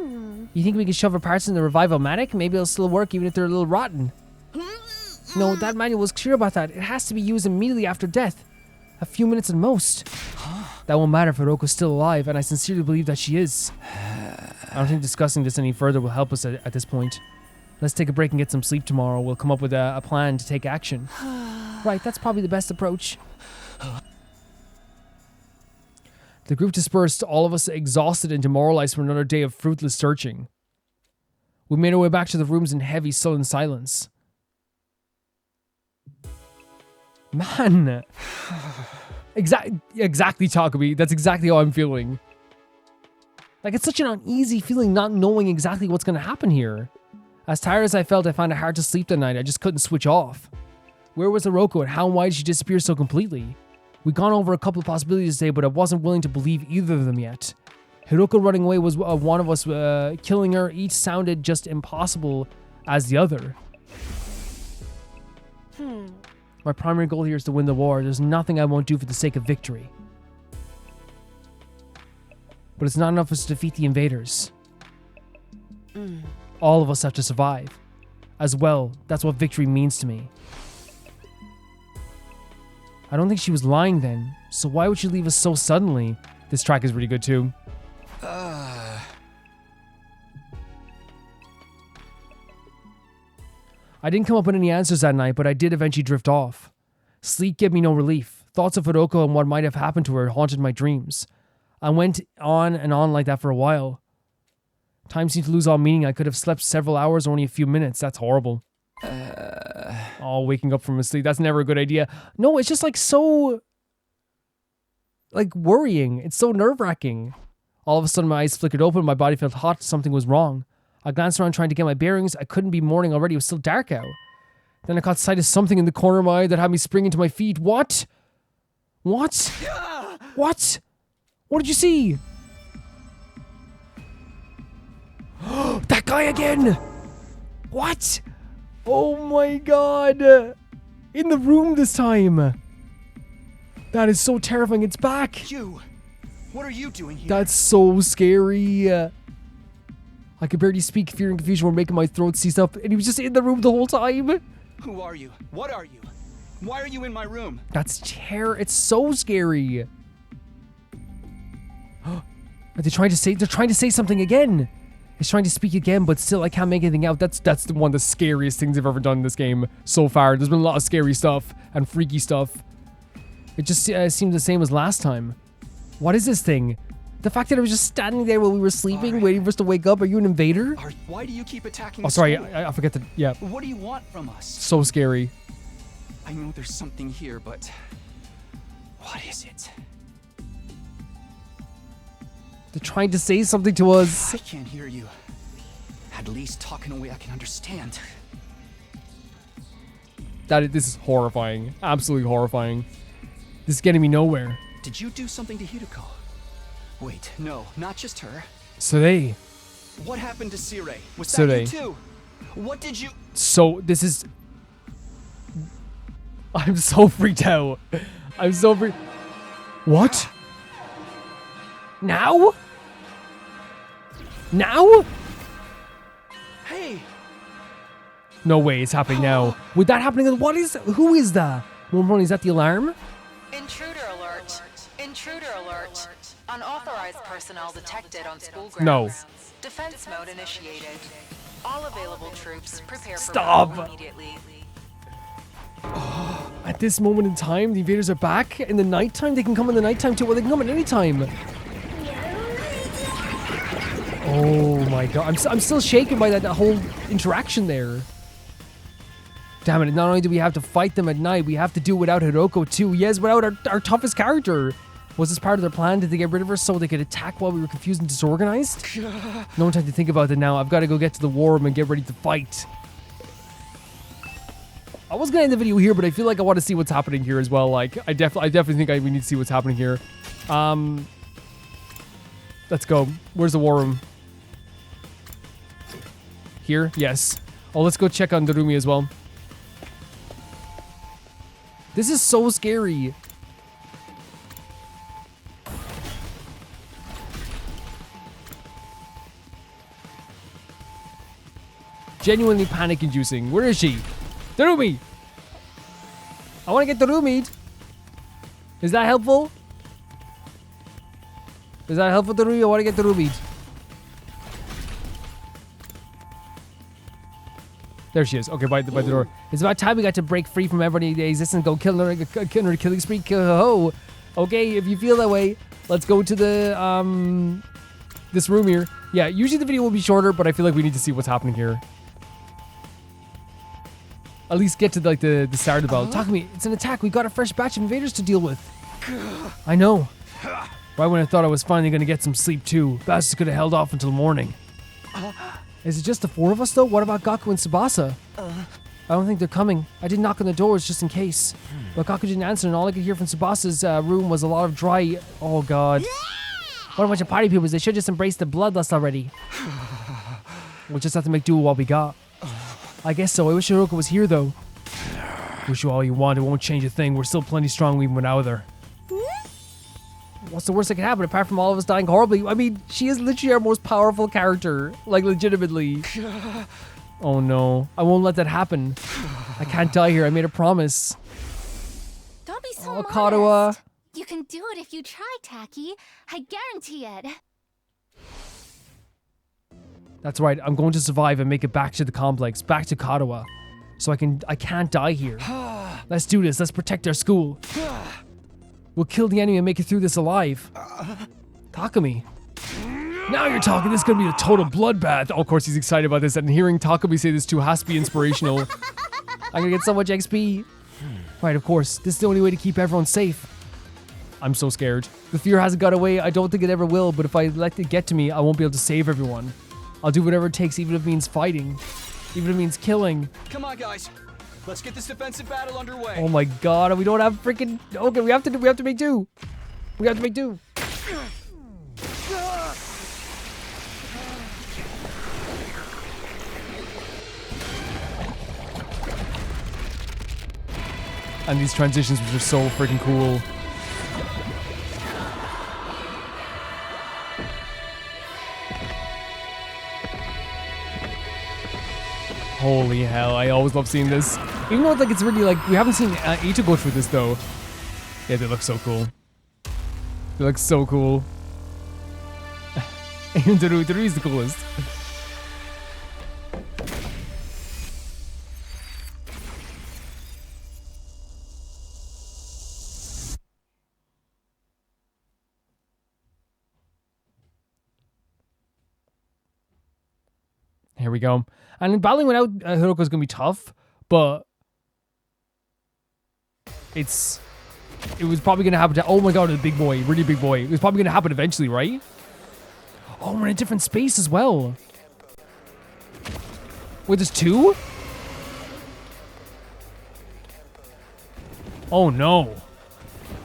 You think we can shove her parts in the revival-matic? Maybe it'll still work even if they're a little rotten. No, that manual was clear about that. It has to be used immediately after death. A few minutes at most. That won't matter if Hiruko's still alive, and I sincerely believe that she is. I don't think discussing this any further will help us at this point. Let's take a break and get some sleep tomorrow. We'll come up with a plan to take action. Right, that's probably the best approach. The group dispersed, all of us exhausted and demoralized from another day of fruitless searching. We made our way back to the rooms in heavy, sullen silence. Man. Exactly, Takumi. That's exactly how I'm feeling. Like, it's such an uneasy feeling not knowing exactly what's going to happen here. As tired as I felt, I found it hard to sleep that night. I just couldn't switch off. Where was Hiruko and how and why did she disappear so completely? We'd gone over a couple of possibilities today, but I wasn't willing to believe either of them yet. Hiruko running away was one of us, killing her. Each sounded just impossible as the other. My primary goal here is to win the war. There's nothing I won't do for the sake of victory. But it's not enough for us to defeat the invaders. All of us have to survive. As well, that's what victory means to me. I don't think she was lying then, so why would she leave us so suddenly? This track is really good too. I didn't come up with any answers that night, but I did eventually drift off. Sleep gave me no relief. Thoughts of Hiruko and what might have happened to her haunted my dreams. I went on and on like that for a while. Time seemed to lose all meaning. I could have slept several hours or only a few minutes. That's horrible. Oh, waking up from a sleep. That's never a good idea. No, it's just like so... like worrying. It's so nerve-wracking. All of a sudden my eyes flickered open. My body felt hot. Something was wrong. I glanced around trying to get my bearings. I couldn't be morning already. It was still dark out. Then I caught sight of something in the corner of my eye that had me springing to my feet. What? What? What? What did you see? That guy again! What? Oh my god! In the room this time! That is so terrifying. It's back! You! What are you doing here? That's so scary. I could barely speak. Fear and confusion were making my throat seize up, and he was just in the room the whole time. Who are you? What are you? Why are you in my room? That's it's so scary. Are they trying to say? They're trying to say something again. He's trying to speak again, but still I can't make anything out. That's one of the scariest things I've ever done in this game so far. There's been a lot of scary stuff and freaky stuff. It just seems the same as last time. What is this thing? The fact that I was just standing there while we were sleeping, waiting for us to wake up. Are you an invader? Why do you keep attacking Oh, sorry, school? I forget to... Yeah. What do you want from us? So scary. I know there's something here, but... what is it? They're trying to say something to us. I can't hear you. At least talk in a way I can understand. This is horrifying. Absolutely horrifying. This is getting me nowhere. Did you do something to Hiruko? Wait, no, not just her. Sirei. What happened to Sirei? Was Sirei. that you too? What did you... So, this is... I'm so freaked out. I'm so freaked... What? Now? Now? Hey! No way, it's happening now. With that happening, who is that? More importantly, is that the alarm? Intruder alert. Intruder alert. Unauthorized personnel detected on school grounds. No. Defense mode initiated. All available troops prepare for Stop. battle immediately. At this moment in time, the invaders are back. In the nighttime, they can come in the nighttime too. Well, they can come at any time. Oh my god. I'm still shaken by that whole interaction there. Damn it. Not only do we have to fight them at night, we have to do it without Hiruko too. Yes, without our toughest character. Was this part of their plan? Did they get rid of her so they could attack while we were confused and disorganized? No time to think about it now. I've got to go get to the war room and get ready to fight. I was going to end the video here, but I feel like I want to see what's happening here as well. Like, I definitely think we need to see what's happening here. Let's go. Where's the war room? Here? Yes. Oh, let's go check on Darumi as well. This is so scary. Genuinely panic-inducing. Where is she? Darumi! I want to get Darumi. Is that helpful? Is that helpful, Darumi? I want to get Darumi. There she is. Okay, by the door. It's about time we got to break free from everybody's existence and go kill her killing spree. Oh, okay. If you feel that way, let's go to the this room here. Yeah, usually the video will be shorter, but I feel like we need to see what's happening here. at least get to like the start of the battle. Takumi, it's an attack. We got a fresh batch of invaders to deal with. I know. Right when I thought I was finally gonna get some sleep too, Bastards could have held off until morning. Is it just the 4 of us though? What about Gaku and Tsubasa? I don't think they're coming. I did knock on the doors just in case. But Gaku didn't answer, and all I could hear from Tsubasa's room was a lot of dry... Oh, God. What a bunch of party peoples. They should just embrace the bloodlust already. We'll just have to make do with what we got. I guess so. I wish Hiruko was here, though. Wish you all you want. It won't change a thing. We're still plenty strong even without her. What's the worst that can happen apart from all of us dying horribly? I mean, she is literally our most powerful character. Like, legitimately. Oh no, I won't let that happen. I can't die here, I made a promise. Don't be so Oh, Kadoa. modest. You can do it if you try, Taki. I guarantee it. That's right, I'm going to survive and make it back to the complex, back to Kadoa. So I can't die here. Let's do this, let's protect our school. We'll kill the enemy and make it through this alive. Takumi. Now you're talking, this is gonna be a total bloodbath. Oh, of course he's excited about this, and hearing Takumi say this too has to be inspirational. I'm gonna get so much XP. Right, of course, this is the only way to keep everyone safe. I'm so scared. The fear hasn't got away, I don't think it ever will, but if I let it get to me, I won't be able to save everyone. I'll do whatever it takes, even if it means fighting. Even if it means killing. Come on, guys. Let's get this defensive battle underway. Oh my god, we don't have freaking... Okay, we have to make do. We have to make do. And these transitions were just so freaking cool. Holy hell, I always love seeing this. Even though like it's really like, we haven't seen Ito go through this though. Yeah, they look so cool. They look so cool. Even Daru's the coolest. Here we go. And in battling without Hiruko is going to be tough, but it was probably going to happen to... Oh my god, a big boy. Really big boy. It was probably going to happen eventually, right? Oh, we're in a different space as well. Wait, there's 2? Oh no.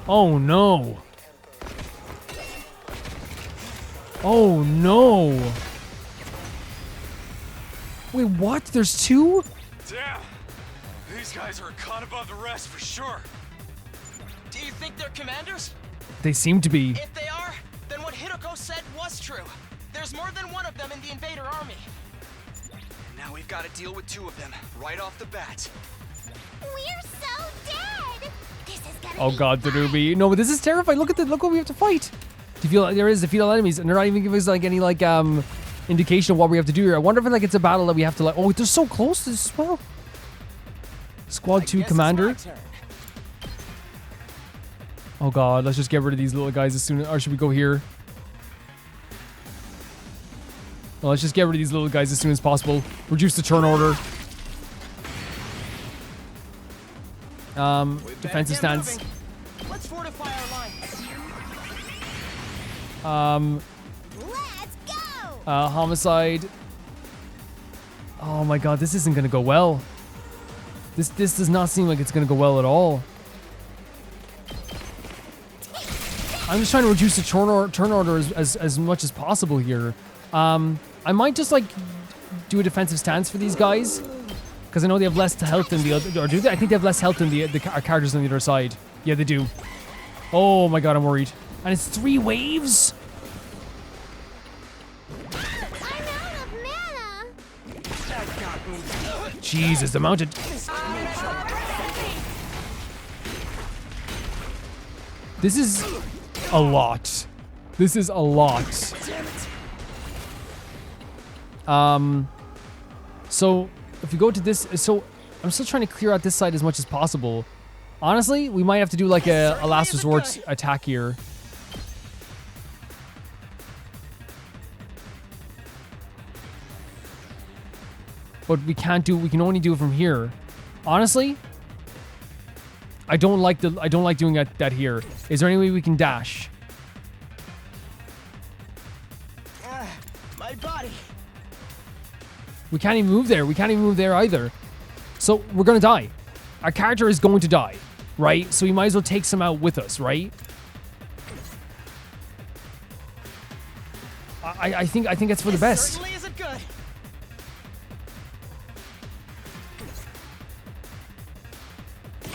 Oh no. Oh no. Wait, what? There's 2? Damn! These guys are caught above the rest for sure. Do you think they're commanders? They seem to be. If they are, then what Hiruko said was true. There's more than one of them in the invader army. Now we've got to deal with 2 of them right off the bat. We're so dead. This is gonna Oh be god, fun. Darubi. No, but this is terrifying. Look what we have to fight. Do you feel like there is defeat all enemies and they're not even giving us like any like indication of what we have to do here. I wonder if like it's a battle that we have to like... Oh, they're so close to this as well. Squad 2 commander. Oh god, let's just get rid of these little guys as soon as... Or should we go here? Well, let's just get rid of these little guys as soon as possible. Reduce the turn order. Defensive stance. Let's fortify our lines. Let's go. Homicide. Oh my god, this isn't gonna go well. This does not seem like it's gonna go well at all. I'm just trying to reduce the turn order as much as possible here. I might just like do a defensive stance for these guys, because I know they have less health than the other. Or do they? I think they have less health than our characters on the other side. Yeah, they do. Oh my god, I'm worried. And it's 3 waves. I'm out of mana. Jesus, the mounted. This is a lot. This is a lot. So if we go to this, so I'm still trying to clear out this side as much as possible. Honestly, we might have to do like a last resort attack here. But we can only do it from here. Honestly, I don't like doing that here. Is there any way we can dash? My body. We can't even move there. We can't even move there either. So we're gonna die. Our character is going to die, right? So we might as well take some out with us, right? I think that's for the best. Certainly isn't good.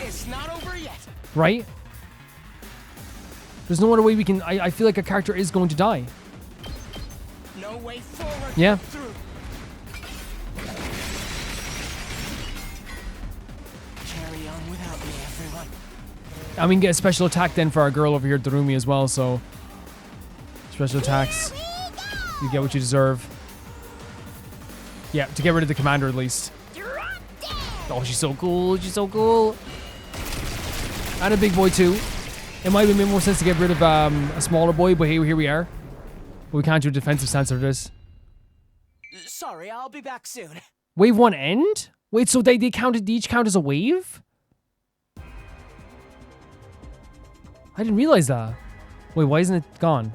It's not over yet. Right? There's no other way we can. I feel like a character is going to die. No way forward. Yeah. Through. Carry on without me, everyone. And we can get a special attack then for our girl over here, Darumi, as well. So special attacks. You get what you deserve. Yeah, to get rid of the commander at least. Oh, she's so cool. She's so cool. And a big boy too. It might have made more sense to get rid of a smaller boy, but here we are. But we can't do a defensive stance of this. Sorry, I'll be back soon. Wave 1 end? Wait, so they each count as a wave? I didn't realize that. Wait, why isn't it gone?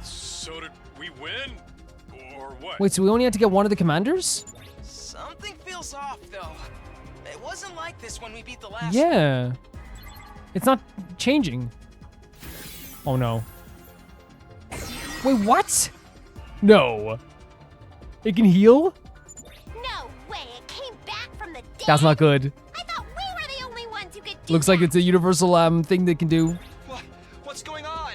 So did we win? Or what? Wait, so we only had to get one of the commanders? Something feels off, though. It wasn't like this when we beat the last. Yeah. It's not changing. Oh no. Wait, what? No. It can heal? No way, it came back from the dead. That's not good. I thought we were the only ones who could do Looks like that. it's a universal thing they can do. What's going on?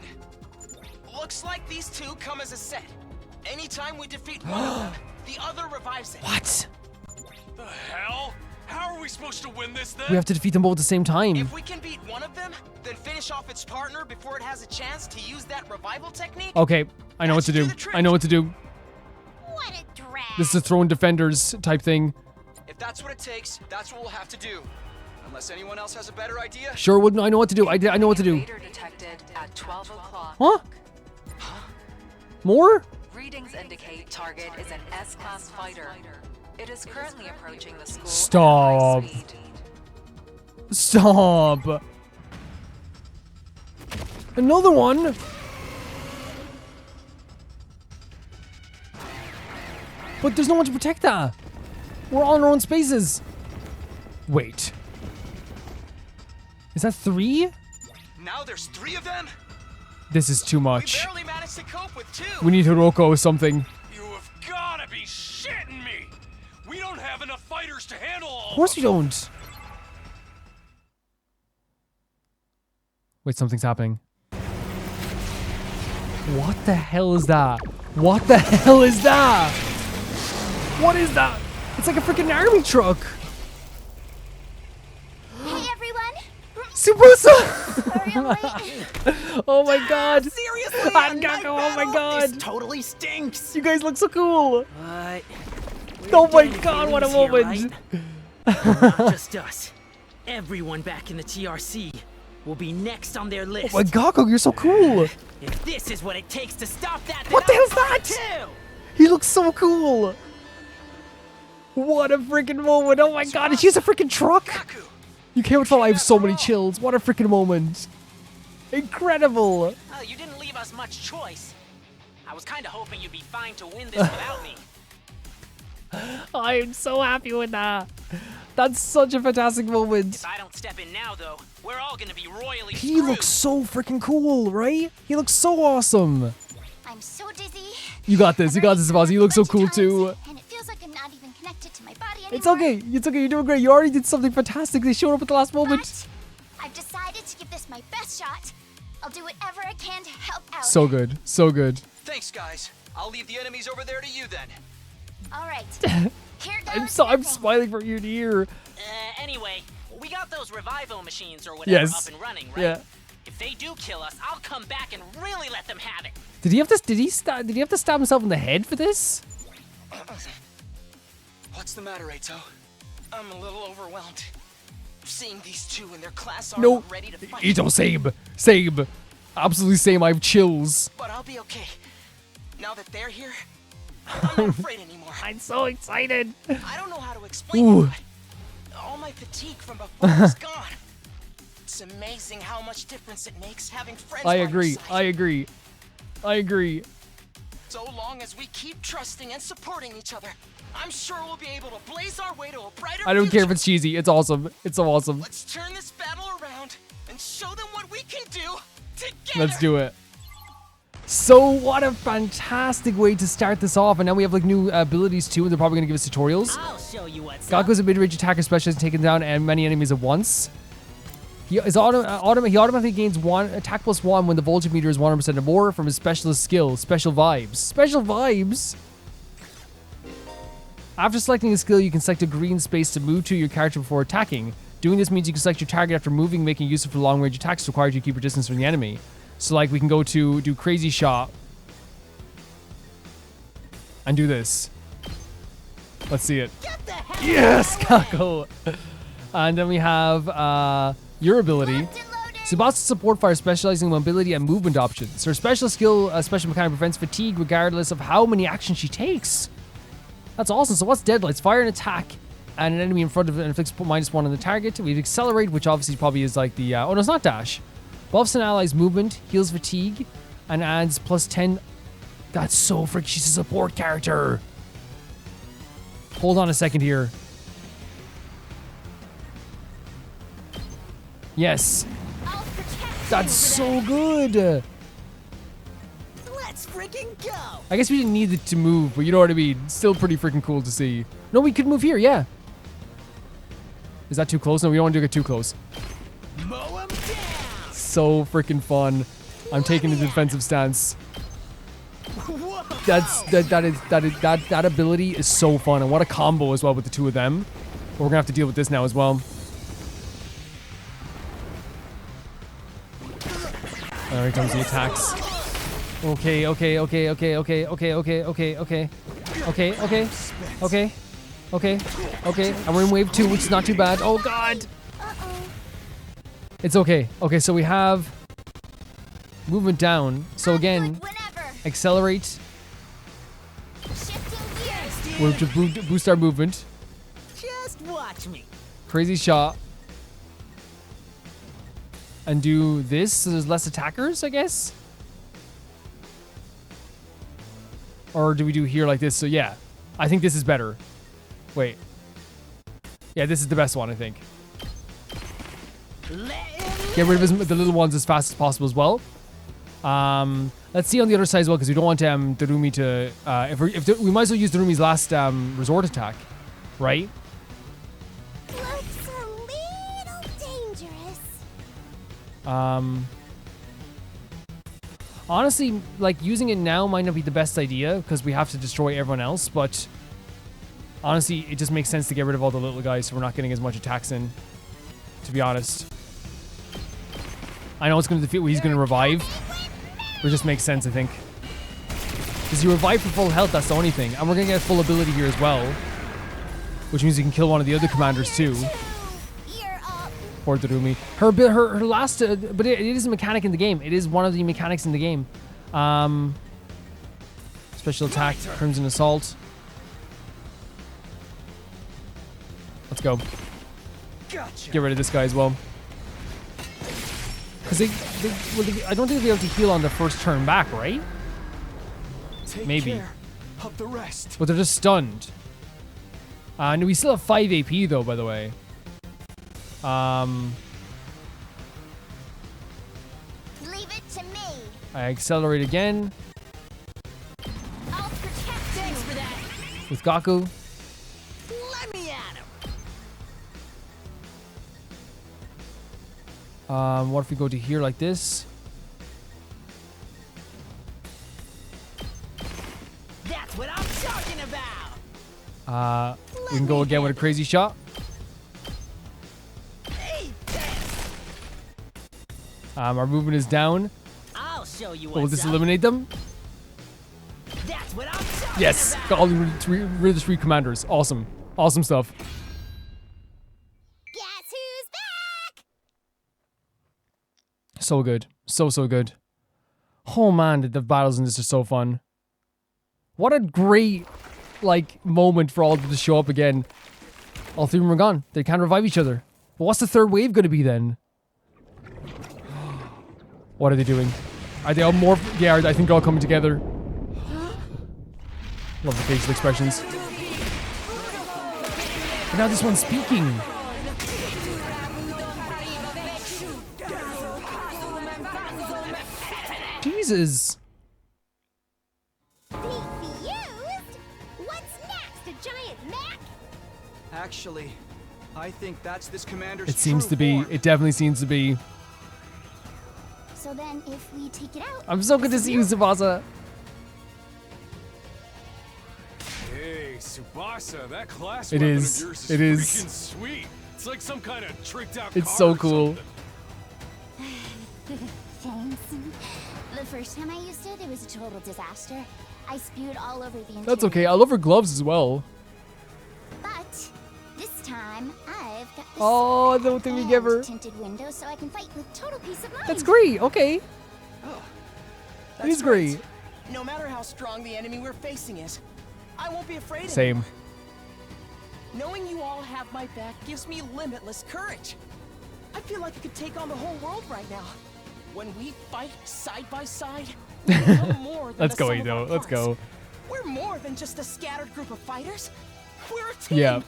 Looks like these two come as a set. Anytime we defeat one of them, the other revives it. What? The hell? How are we supposed to win this then? We have to defeat them both at the same time. If we can beat one of them, then finish off its partner before it has a chance to use that revival technique. Okay, I know what to do. I know what to do. What a drag. This is a throwing defenders type thing. If that's what it takes, that's what we'll have to do. Unless anyone else has a better idea. Sure, wouldn't I know what to do? I know what to do. Invader detected at 12 o'clock. Huh? More? Readings indicate target is an S-class fighter. It is currently approaching the school Stop. at high speed. Stop. Another one? But there's no one to protect that. We're all in our own spaces. Wait. Is that 3? Now there's 3 of them. This is too We much. barely managed to cope with 2. We need Hiruko or something. You have gotta be shitting me! We don't have enough fighters to handle all Of course we don't. Wait, something's happening. What the hell is that? What the hell is that? What is that? It's like a freaking army truck. Hey everyone. Subusa! Sorry I'm late. Oh my god. Seriously? Hot a night Gaku, oh my battle? god. This totally stinks. You guys look so cool. But Oh my Again, if god, we what a lose here, moment. right? Not just us. Everyone back in the TRC will be next on their list. Oh my Gaku, you're so cool. If this is what it takes to stop that, then What the I'm hell's fine that? too. He looks so cool. What a freaking moment. Oh my god, and she has a freaking truck. Gaku, You can't tell I have so many chills. What a freaking moment. Incredible. You didn't leave us much choice. I was kind of hoping you'd be fine to win this without me. I am so happy with that. That's such a fantastic moment. If I don't step in now, though, we're all gonna be royally He screwed. looks so freaking cool, right? He looks so awesome. I'm so dizzy. You got this. You got this, Boss. You look so cool Bunch of too. times, And it feels like I'm not even connected to my body anymore. It's okay. It's okay. You're doing great. You already did something fantastic. They showed up at the last moment. But I've decided to give this my best shot. I'll do whatever I can to help out. So good. So good. thanks guys. I'll leave the enemies over there to you then. All right. Here I'm goes I'm nothing. smiling from ear to ear. Anyway, we got those revival machines or whatever Yes. up and running, right? Yeah. If they do kill us, I'll come back and really let them have it. Did he have to? Did he have to stab himself in the head for this? What's the matter, Eito? I'm a little overwhelmed. Seeing these two in their class No. armor ready to fight. Ito, same. Same. Absolutely same. I have chills. But I'll be okay. Now that they're here, I'm not afraid anymore. I'm so excited. I don't know how to explain Ooh. it, all my fatigue from before was gone. It's amazing how much difference it makes having friends I by your agree. side. I agree. I agree. So long as we keep trusting and supporting each other, I'm sure we'll be able to blaze our way to a brighter I don't care if future. it's cheesy. It's awesome. It's so awesome. Let's turn this battle around and show them what we can do together. Let's do it. So what a fantastic way to start this off. And now we have like new abilities too. And they're probably going to give us tutorials. I'll show you what's up. Gaku's a mid-range attacker specialist, taking down and many enemies at once. He automatically gains one attack +1 when the voltage meter is 100% or more from his specialist skill, Special Vibes. Special Vibes? After selecting a skill, you can select a green space to move to your character before attacking. Doing this means you can select your target after moving, making use of long-range attacks required you to keep your distance from the enemy. So like we can go to do Crazy Shot and do this. Let's see it. Yes, Gaku! And then we have your ability. Subatsu support fire specializing in mobility and movement options. Her special skill, special mechanic prevents fatigue regardless of how many actions she takes. That's awesome. So what's Deadlights? Fire an attack and an enemy in front of it inflicts -1 on the target. We have Accelerate, which obviously probably is like the... oh, no, it's not Dash. Buffs an ally's movement, heals fatigue, and adds +10. That's so freaking... She's a support character. Hold on a second here. Yes. That's so good. Let's freaking go. I guess we didn't need it to move, but you know what I mean. Still pretty freaking cool to see. No, we could move here, yeah. Is that too close? No, we don't want to get too close. Mow 'em down. So freaking fun. I'm taking the defensive stance. That ability is so fun, and what a combo as well with the two of them. But we're gonna have to deal with this now as well. Here comes the attacks. Okay. And we're in wave 2, which is not too bad. Oh god. It's okay. Okay, so we have movement down. So again, accelerate. We're to boost our movement. Just watch me. Crazy shot. And do this so there's less attackers, I guess? Or do we do here like this? So yeah, I think this is better. Wait. Yeah, this is the best one, I think. Get rid of the little ones as fast as possible as well. Let's see on the other side as well, because we don't want Darumi to... we might as well use Darumi's last resort attack, right? Looks a little dangerous. Honestly, like, using it now might not be the best idea because we have to destroy everyone else, but honestly, it just makes sense to get rid of all the little guys so we're not getting as much attacks in, to be honest. I know it's going to defeat what he's going to revive, but it just makes sense, I think. Because you revive for full health, that's the only thing. And we're going to get full ability here as well, which means you can kill one of the other commanders too. Poor Darumi. Her last... but it is a mechanic in the game. It is one of the mechanics in the game. Special attack, Crimson Assault. Let's go. Gotcha. Get rid of this guy as well. Because I don't think they'll be able to heal on the first turn back, right? Maybe. Care of the rest. But they're just stunned. And we still have 5 AP though, by the way. Leave it to me. I accelerate again I'll protect Thanks for that. with Gaku. Let me at him. What if we go to here like this? That's what I'm talking about. We can go again with a crazy shot. Our movement is down. I'll show you Will what's this up. eliminate them? That's what I'm talking Yes! about. Got all rid of the 3 commanders. Awesome. Awesome stuff. Guess who's back? So good. So good. Oh man, the battles in this are so fun. What a great, like, moment for all of them to show up again. All three of them are gone. They can't revive each other. But what's the third wave going to be then? What are they doing? Are they all more? Yeah, I think they're all coming together. Love the facial expressions. And now this one's speaking. Jesus. Refused? What's next? A giant mech? Actually, I think that's this commander's It seems true to be. form. It definitely seems to be. So then if we take it out... I'm so good to see you, Tsubasa. Hey, Tsubasa, that class It weapon is. of yours It is. freaking sweet. It's like some kind of tricked out It's car so or cool. something. Thanks. The first time I used it, it was a total disaster. I spewed all over the interior. That's okay. I love her gloves as well. But this time, I've got this Oh, the thing we give her. tinted window so I can fight with total peace of mind. That's great. Okay. That's He's great. No matter how strong the enemy we're facing is, I won't be afraid Same. anymore. Knowing you all have my back gives me limitless courage. I feel like I could take on the whole world right now. When we fight side by side, we become more than Let's the go, sum of our Ito. Let's go. parts. We're more than just a scattered group of fighters. We're a team. Yeah.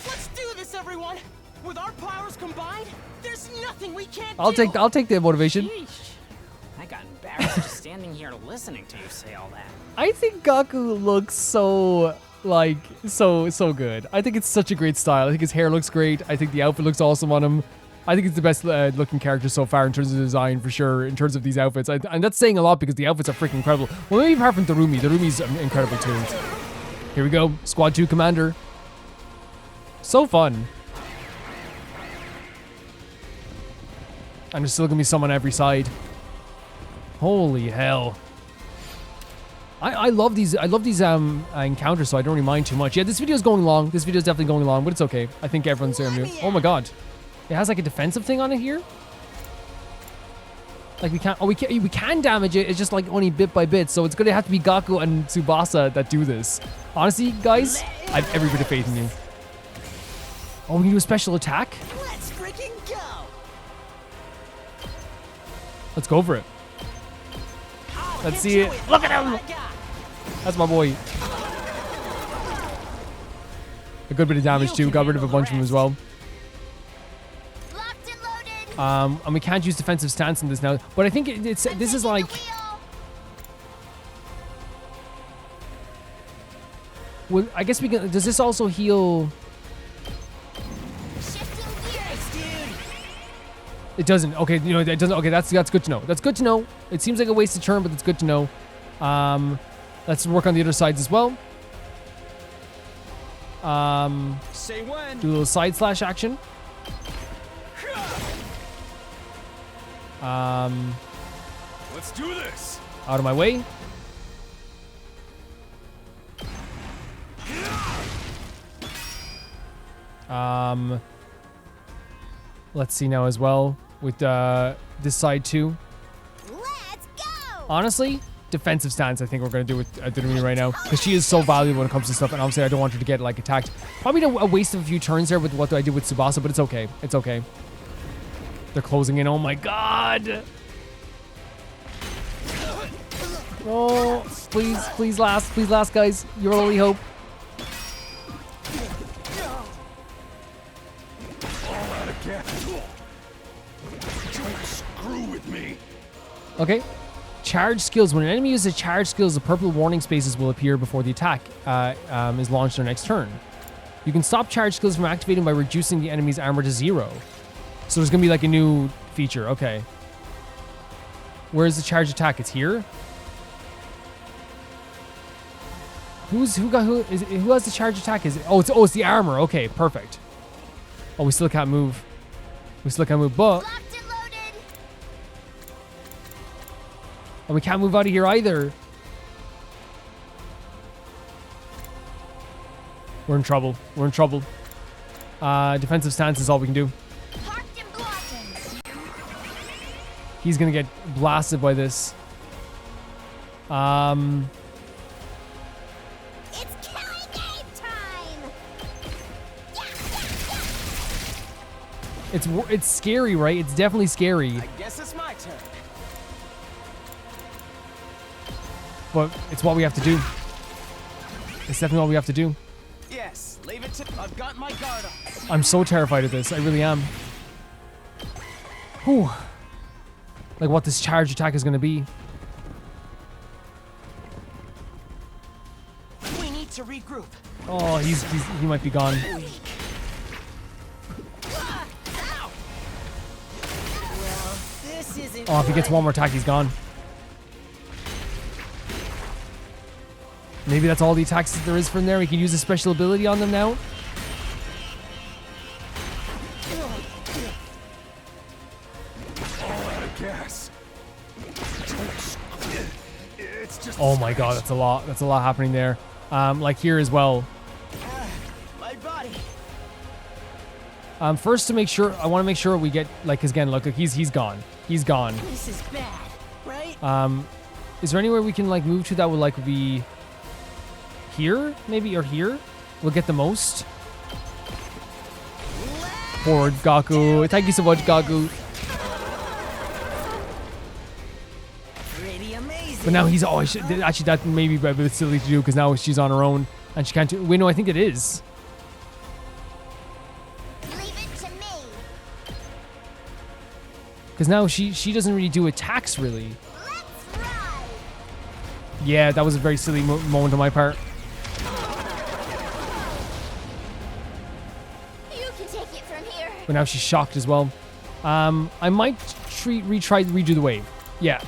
Let's do this, everyone. With our powers combined, there's nothing we can't I'll do. take the motivation. Sheesh. I got embarrassed just standing here listening to you say all that. I think Gaku looks so like so good. I think it's such a great style. I think his hair looks great. I think the outfit looks awesome on him. I think it's the best looking character so far in terms of design, for sure, in terms of these outfits. And that's saying a lot because the outfits are freaking incredible. Well, maybe apart from Darumi. Darumi's incredible too. Here we go. Squad 2 Commander. So fun. And there's still going to be some on every side. Holy hell. I love these encounters, so I don't really mind too much. Yeah, this video's going long. This video's definitely going long, but it's okay. I think everyone's there. Oh my god. It has like a defensive thing on it here. Like we can damage it. It's just like only bit by bit. So it's gonna have to be Gaku and Tsubasa that do this. Honestly, guys, I have every bit of faith in you. Oh, we can do a special attack? Let's freaking go. Let's go for it. Let's see it. Look at him. That's my boy. A good bit of damage too. Got rid of a bunch of them as well. Locked and loaded. And we can't use defensive stance in this now. But I think this is like... Well, I guess we can... Does this also heal... Shifting gears. It doesn't. Okay, you know, it doesn't. Okay, that's good to know. That's good to know. It seems like a wasted turn, but it's good to know. Let's work on the other sides as well. Say when. Do a little side slash action. Let's do this. Out of my way. Let's see now as well with this side too. Let's go. Honestly, defensive stance I think we're going to do with Darumi right now because she is so valuable when it comes to stuff, and obviously I don't want her to get like attacked. Probably a waste of a few turns there with what I did with Tsubasa, but it's okay. It's okay. They're closing in. Oh my god. Oh, please last, guys. Your only hope. Don't screw with me. Okay. Charge skills. When an enemy uses charge skills, the purple warning spaces will appear before the attack is launched their next turn. You can stop charge skills from activating by reducing the enemy's armor to 0. So there's gonna be like a new feature. Okay. Where's the charge attack? It's here. Who has the charge attack? It's the armor. Okay, perfect. Oh, we still can't move. But Locked and loaded. and we can't move out of here either. We're in trouble. Defensive stance is all we can do. Parked and blocking. He's gonna get blasted by this. It's killing game time. It's scary, right? It's definitely scary. I guess it's my turn. But it's what we have to do. It's definitely what we have to do. Yes, leave it to. I've got my guard up. I'm so terrified of this. I really am. Whew. Like what this charge attack is going to be. We need to regroup. Oh, he might be gone. Well, this isn't. Oh, if he gets one more attack, he's gone. Maybe that's all the attacks that there is from there. We can use a special ability on them now. Gas. It's just. Oh my god, that's a lot. That's a lot happening there. Like here as well. My body. First to make sure, I want to make sure we get like, 'cause again, look, he's gone. He's gone. This is bad, right? Is there anywhere we can like move to that would like be here, maybe, or here? We'll get the most. Forward, Gaku. Thank you so much, Gaku. Pretty amazing. But now he's actually that may be a bit silly to do because now she's on her own and she can't do. Wait, no, I think it is. Leave it to me. Because now she doesn't really do attacks really. Let's ride. Yeah, that was a very silly moment on my part. You can take it from here. But now she's shocked as well. I might redo the wave. Yeah.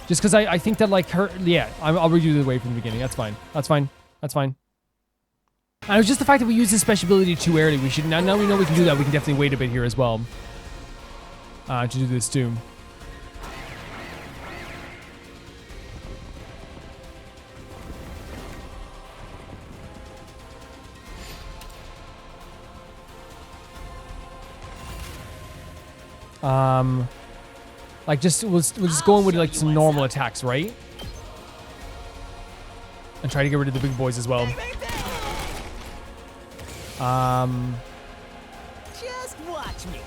Just because I think that like her, yeah, I'll redo the wave from the beginning. That's fine. That's fine. That's fine. And it was just the fact that we used this special ability too early. We should, now we know we can do that. We can definitely wait a bit here as well. To do this too. Like we'll just go in with like some normal attacks, right? And try to get rid of the big boys as well. Just watch me.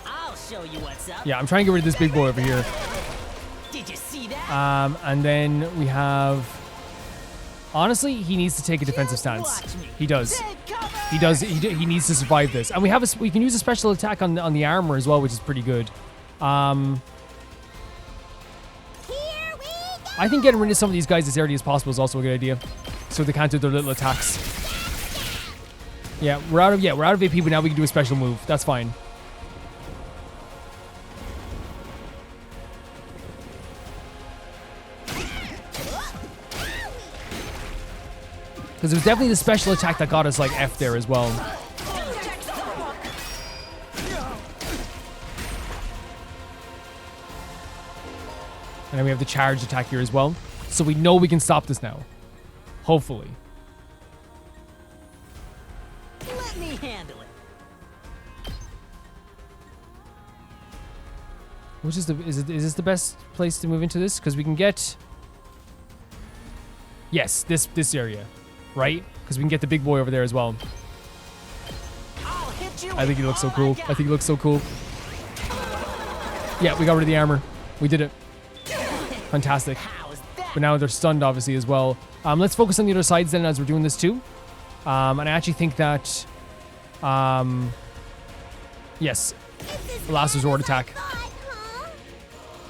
I'll show you what's up. Yeah, I'm trying to get rid of this big boy over here. Did you see that? And then we have. Honestly, he needs to take a defensive stance. He does. He does. He needs to survive this. And we can use a special attack on the armor as well, which is pretty good. Here we go. I think getting rid of some of these guys as early as possible is also a good idea, so they can't do their little attacks. Yeah, we're out of AP, but now we can do a special move. That's fine. Because it was definitely the special attack that got us like F there as well. And then we have the charge attack here as well. So we know we can stop this now. Hopefully. Let me handle it. Which is is this the best place to move into this? Because we can get. Yes, this area, right? Because we can get the big boy over there as well. I'll hit you I think he with looks so all I cool. got. I think he looks so cool. Yeah, we got rid of the armor. We did it. Fantastic. How's that? But now they're stunned, obviously, as well. Let's focus on the other sides then as we're doing this too. And I actually think that, yes, the last resort attack. Thought, huh?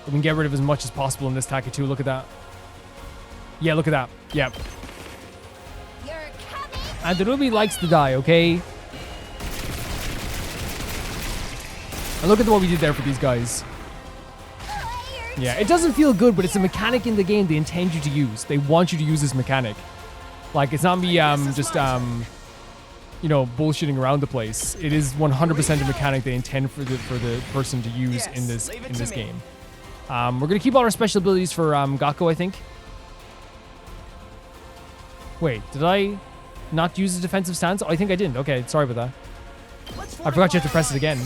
We can get rid of as much as possible in this attack too. Look at that. Yeah, look at that. Yeah. You're coming. And the Ruby likes to die, okay? And look at what we did there for these guys. Yeah, it doesn't feel good, but it's a mechanic in the game they intend you to use. They want you to use this mechanic. Like, it's not me just, you know, bullshitting around the place. It is 100% a mechanic they intend for the person to use in this game. We're gonna keep all our special abilities for Gaku, I think. Wait, did I not use the defensive stance? Oh, I think I didn't. Okay, sorry about that. I forgot you have to press it again.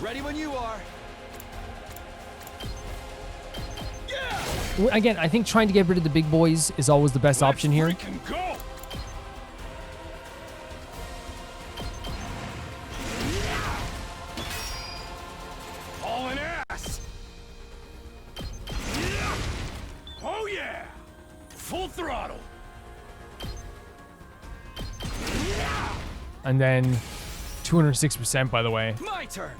Ready when you are. Again, I think trying to get rid of the big boys is always the best option here. Freaking go! Hauling ass! Oh yeah! Full throttle! And then 206%, by the way. My turn.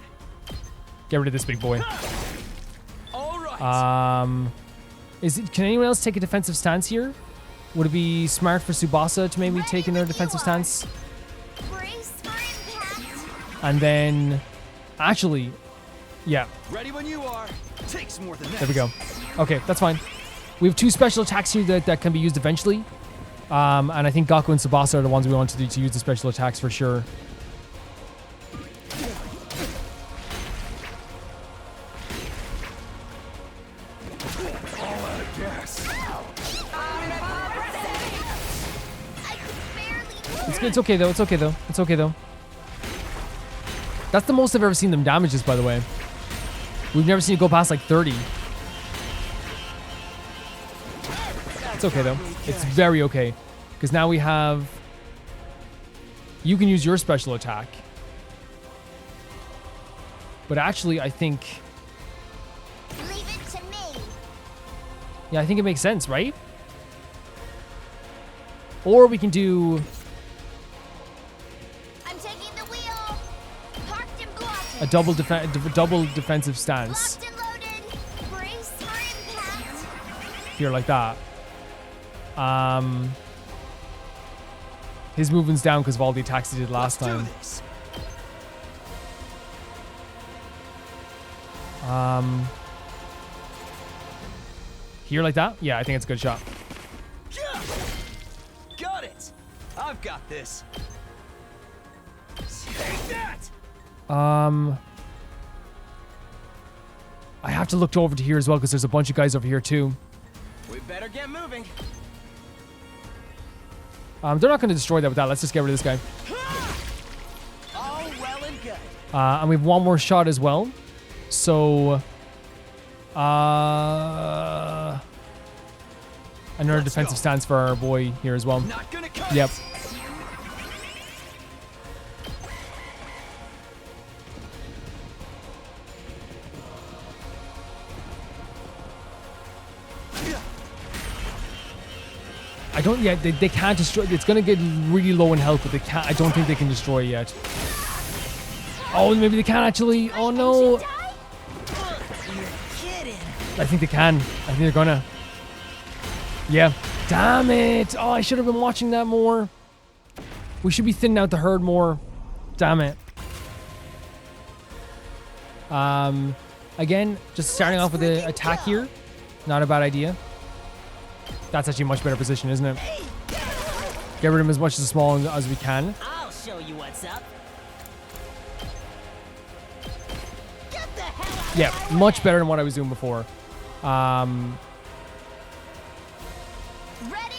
Get rid of this big boy. All right. Can anyone else take a defensive stance here? Would it be smart for Tsubasa to maybe take another defensive stance? Brace for impact. And then, actually, yeah, Ready when you are. Takes more than that. there we go. Okay, that's fine. We have 2 special attacks here that can be used eventually. And I think Gaku and Tsubasa are the ones we want to use the special attacks for sure. It's okay though. It's okay though. It's okay though. That's the most I've ever seen them damage this, by the way. We've never seen it go past like 30. It's okay though. It's very okay. Because now we have... You can use your special attack. But actually, I think... Leave it to me. Yeah, I think it makes sense, right? Or we can do I'm taking the wheel. Parked and blocked. a double defensive stance. Locked and loaded. Brace for impact. Here like that. His movement's down because of all the attacks he did last time. This. Here like that? Yeah, I think it's a good shot. Yeah. Got it. I've got this. Take that. I have to look over to here as well because there's a bunch of guys over here too. We better get moving. They're not going to destroy that with that. Let's just get rid of this guy. All well and good. And we have one more shot as well. So, another defensive stance for our boy here as well. Not gonna cut Yep. it. I don't yet. They can't destroy. It's gonna get really low in health, but they can't. I don't think they can destroy it yet. Oh, maybe they can actually. Oh no. You're kidding. I think they can. I think they're gonna. Yeah. Damn it. Oh, I should have been watching that more. We should be thinning out the herd more. Damn it. Again, just starting off with the attack here. Not a bad idea. That's actually a much better position, isn't it? Get rid of him as much as small as we can. I'll show you what's up. Get the hell out. Yeah, much better than what I was doing before. Ready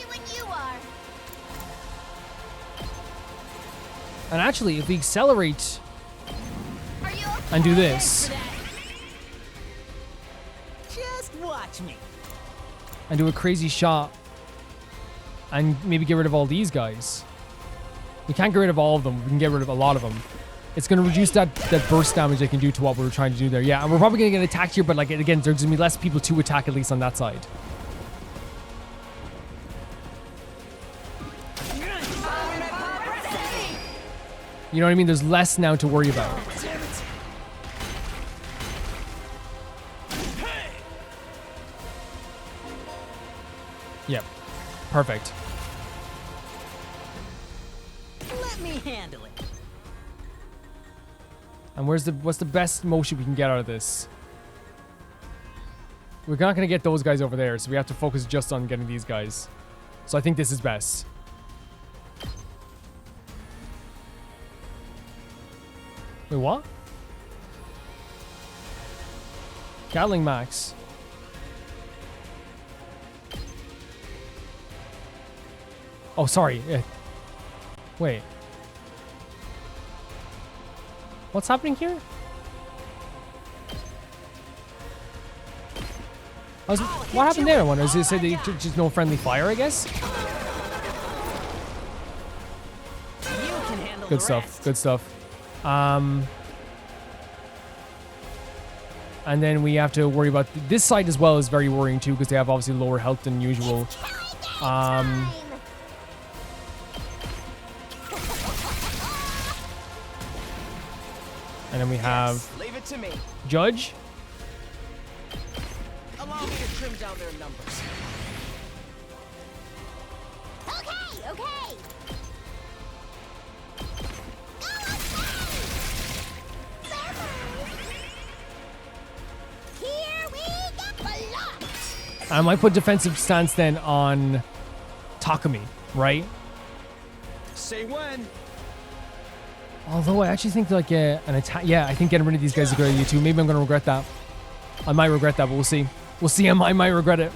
when you are. And actually, if we accelerate Are you okay? and do this, Just watch me. and do a crazy shot, and maybe get rid of all these guys. We can't get rid of all of them. We can get rid of a lot of them. It's going to reduce that burst damage they can do to what we were trying to do there. Yeah, and we're probably going to get attacked here, but like again, there's going to be less people to attack, at least on that side. You know what I mean? There's less now to worry about. Yep. Perfect. Let me handle it. And what's the best motion we can get out of this? We're not going to get those guys over there, so we have to focus just on getting these guys. So I think this is best. Wait, what? Gatling Max. Oh, sorry. Wait. What's happening here? What happened there? One is it said they just no friendly fire, I guess. You can handle Good the stuff. rest. Good stuff. And then we have to worry about this side as well is very worrying too because they have obviously lower health than usual. And then we have Leave it to me. Judge. Allow me to trim down their numbers. Okay, okay. Here we go. I might put defensive stance then on Takumi, right? Say when. Although I actually think like an attack. Yeah, I think getting rid of these guys is a good idea too. Maybe I'm gonna regret that. I might regret that, but we'll see. We'll see. I might regret it.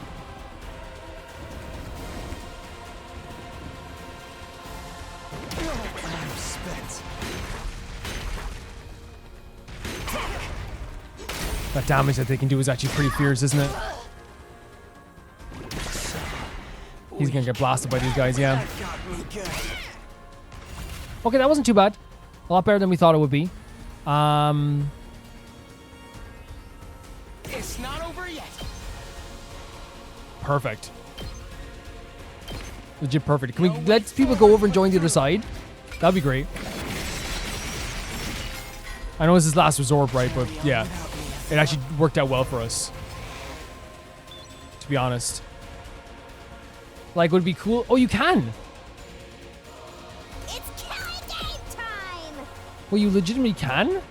I'm spent. That damage that they can do is actually pretty fierce, isn't it? He's gonna get blasted by these guys, yeah. That got me good. Okay, that wasn't too bad. A lot better than we thought it would be. It's not over yet. Perfect. Legit perfect. Can we let people go over and join the other side? That'd be great. I know this is last resort, right? But yeah, it actually worked out well for us. To be honest. Like, would it be cool? Oh, you can! It's killing game time. Well, you legitimately can?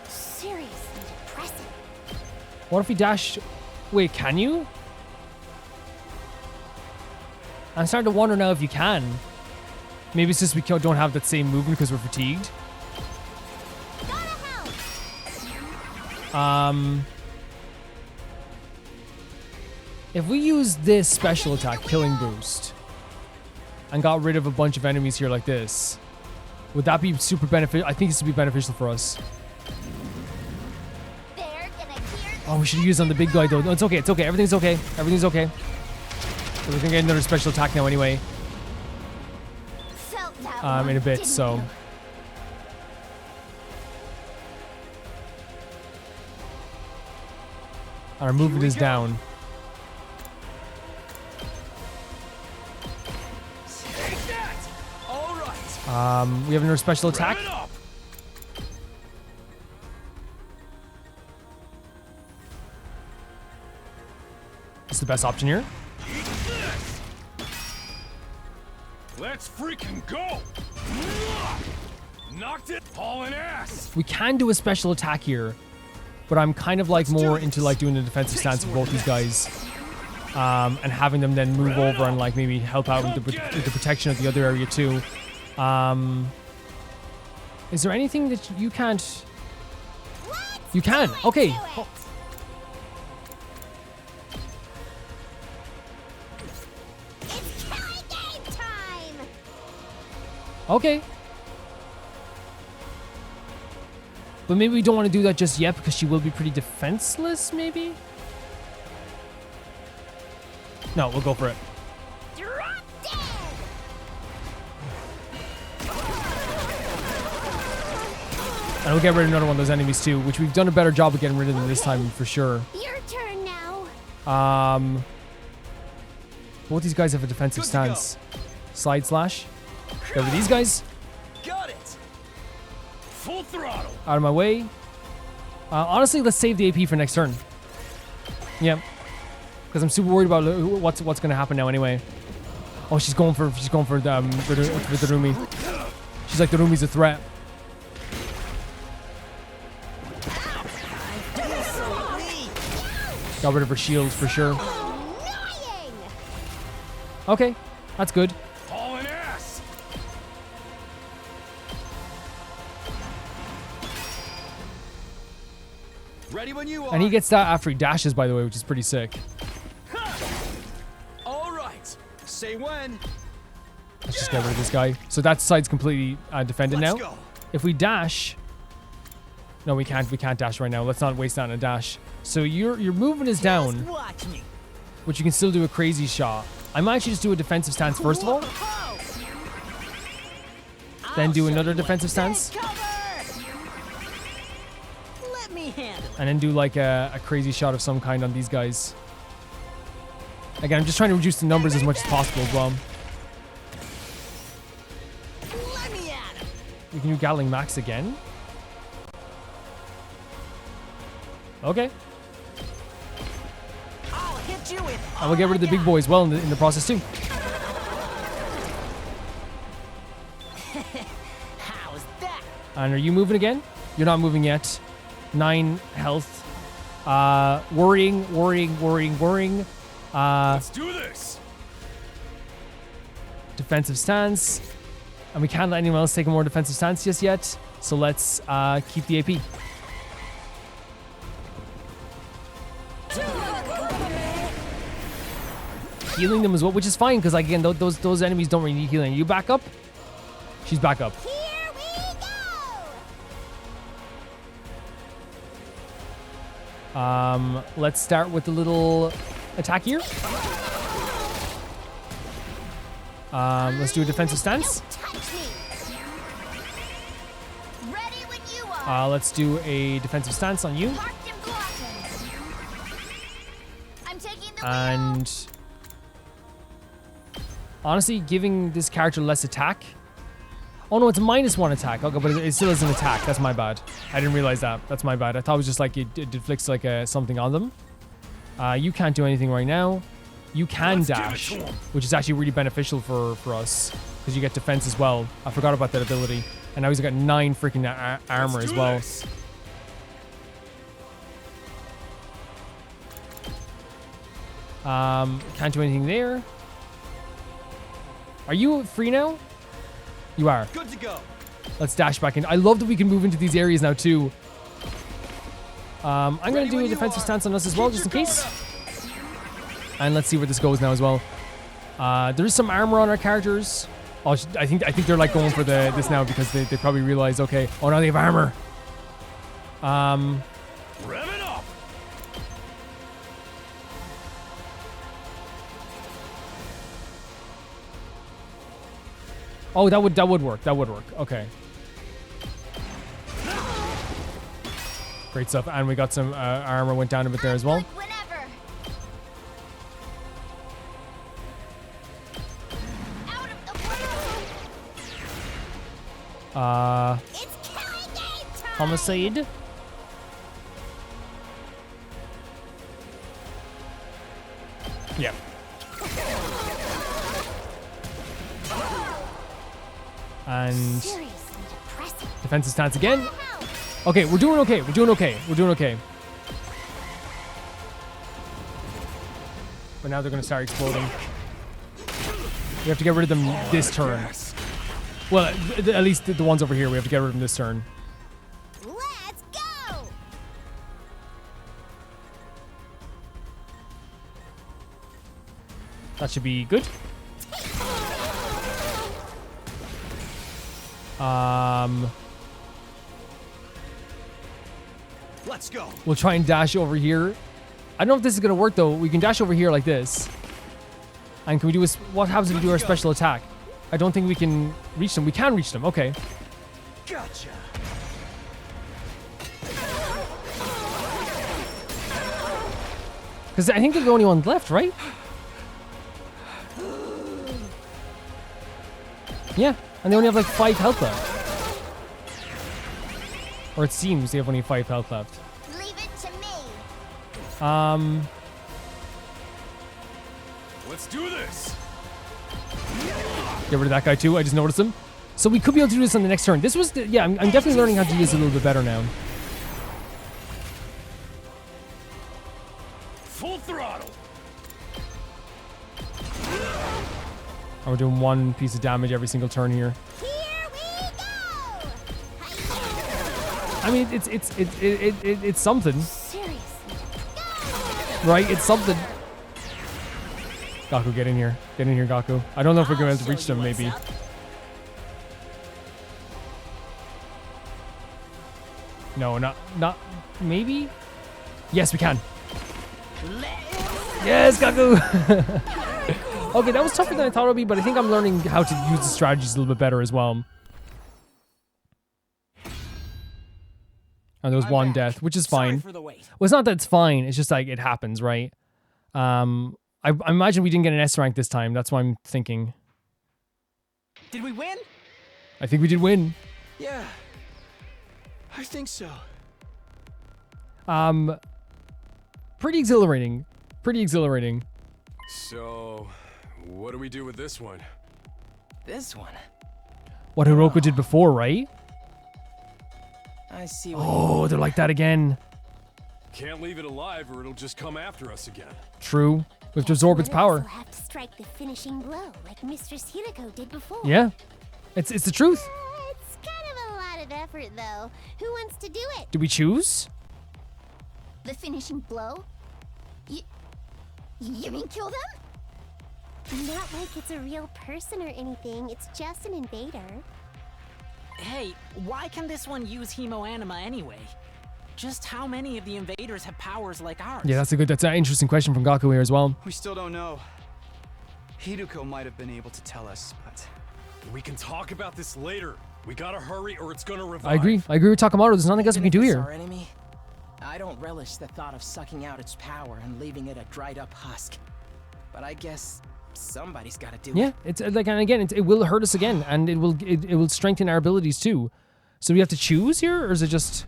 Seriously depressing. What if we dash... Wait, can you? I'm starting to wonder now if you can. Maybe it's just we don't have that same movement because we're fatigued. Gotta help. If we use this special attack, Killing Boost, and got rid of a bunch of enemies here like this, would that be super beneficial? I think this would be beneficial for us. They're gonna hear Oh, we should use on the big guy though. No, it's okay. It's okay. Everything's okay. Everything's okay. So we're gonna get another special attack now anyway. felt that In a one, bit. didn't So you? our movement is down. Take that. All right. We have another special attack. Rev it up. It's the best option here. Eat this. Let's freaking go. Knocked it. Hauling ass. We can do a special attack here, but I'm kind of like more into like doing a defensive stance for both these guys, and having them then move over and like maybe help out with the protection of the other area too. Is there anything that you can't? You can. Okay. Do it. It's killing game time. Okay. But maybe we don't want to do that just yet because she will be pretty defenseless, maybe? No, we'll go for it. Drop dead. And we'll get rid of another one of those enemies too, which we've done a better job of getting rid of them this time for sure. Your turn now. Both these guys have a defensive Good to go. stance. Slide slash. Go with these guys. Got it. Full throttle. Out of my way. Honestly, let's save the AP for next turn. Yep. Because I'm super worried about what's going to happen now anyway. Oh, she's going for the Rumi. She's like, the Rumi's a threat. Got rid of her shields for sure. Annoying. Okay, that's good. Hauling ass. Ready when you are. And he gets that after he dashes, by the way, which is pretty sick. All right. Say when. Let's just get rid of this guy. So that side's completely defended Let's now. go. If we dash, No, we can't. We can't dash right now. Let's not waste that on a dash. So your movement is down, Just watch me. but you can still do a crazy shot. I might actually just do a defensive stance first of all, then do another defensive stance, Let me handle it. and then do like a crazy shot of some kind on these guys. Again, I'm just trying to reduce the numbers as much as possible as well. Let me at him. We can do Gatling Max again. Okay. I'll hit you with. And we'll get rid of the big boy as well in the process too. How's that? And are you moving again? You're not moving yet. 9 health. Worrying. Let's do this. Defensive stance. And we can't let anyone else take a more defensive stance just yet. So let's keep the AP. Healing them as well, which is fine because again, those enemies don't really need healing. You back up? She's back up. Here we go! Let's start with the little attack here. Let's do a defensive stance. Don't touch me! Ready when you are! Let's do a defensive stance on you. Parked and blossomed. I'm taking the And honestly, giving this character less attack. Oh no, it's a -1 attack. Okay, but it still is an attack. That's my bad. I didn't realize that. That's my bad. I thought it was just like it inflicts like something on them. You can't do anything right now. You can dash, which is actually really beneficial for us because you get defense as well. I forgot about that ability. And now he's got 9 freaking armor as well. Can't do anything there. Are you free now? You are. Good to go. Let's dash back in. I love that we can move into these areas now too. I'm going to do a defensive stance on us as well, just in case. And let's see where this goes now as well. There is some armor on our characters. Oh, I think they're like going for this now because they probably realize, okay, oh now they have armor. Rev it up. Oh, that would work. That would work. Okay. Great stuff. And we got some armor went down a bit there as well. Whenever. Out of the way. It's killing game time. Homicide. Yeah. And Seriously depressing. defensive stance again. Okay, we're doing okay. We're doing okay. We're doing okay. But now they're going to start exploding. We have to get rid of them this turn. Well, at least the ones over here, we have to get rid of them this turn. Let's go. That should be good. Let's go. We'll try and dash over here. I don't know if this is going to work, though. We can dash over here like this. And can we do a... What happens if we do our special attack? I don't think we can reach them. We can reach them. Okay. Gotcha. Because I think they're the only ones left, right? Yeah. And they only have like 5 health left. Or it seems they have only 5 health left. Leave it to me. Let's do this. Get rid of that guy too. I just noticed him. So we could be able to do this on the next turn. This was... Yeah, I'm definitely learning how to do this a little bit better now. Full throttle. And we're doing 1 piece of damage every single turn here. Here we go. I mean, it's something, Seriously. right? It's something. Gaku, get in here. Get in here, Gaku. I don't know if we're going to reach them, maybe. No, not, maybe? Yes, we can. Yes, Gaku! Okay, that was tougher than I thought it would be, but I think I'm learning how to use the strategies a little bit better as well. And there was one death, which is fine. For the wait. Well, it's not that it's fine. It's just like it happens, right? I imagine we didn't get an S rank this time. That's what I'm thinking. Did we win? I think we did win. Yeah, I think so. Pretty exhilarating. Pretty exhilarating. So, what do we do with this one? This one. What Hiruko did before, right? I see what Oh, they're like that again. Can't leave it alive or it'll just come after us again. True. We have to absorb its power. We'll have to strike the finishing blow like Mistress Hiruko did before. Yeah. It's the truth. It's kind of a lot of effort, though. Who wants to do it? Do we choose? The finishing blow? You mean kill them? Not like it's a real person or anything. It's just an invader. Hey, why can this one use hemoanima anyway? Just how many of the invaders have powers like ours? Yeah, that's an interesting question from Gaku here as well. We still don't know. Hiruko might have been able to tell us, but... We can talk about this later. We gotta hurry or it's gonna revive. I agree with Takamoto. There's nothing else we can do It's here. our enemy. I don't relish the thought of sucking out its power and leaving it a dried up husk. But I guess somebody's got to do Yeah, it. it's like, and again, it will hurt us again, and it will strengthen our abilities too. So we have to choose here, or is it just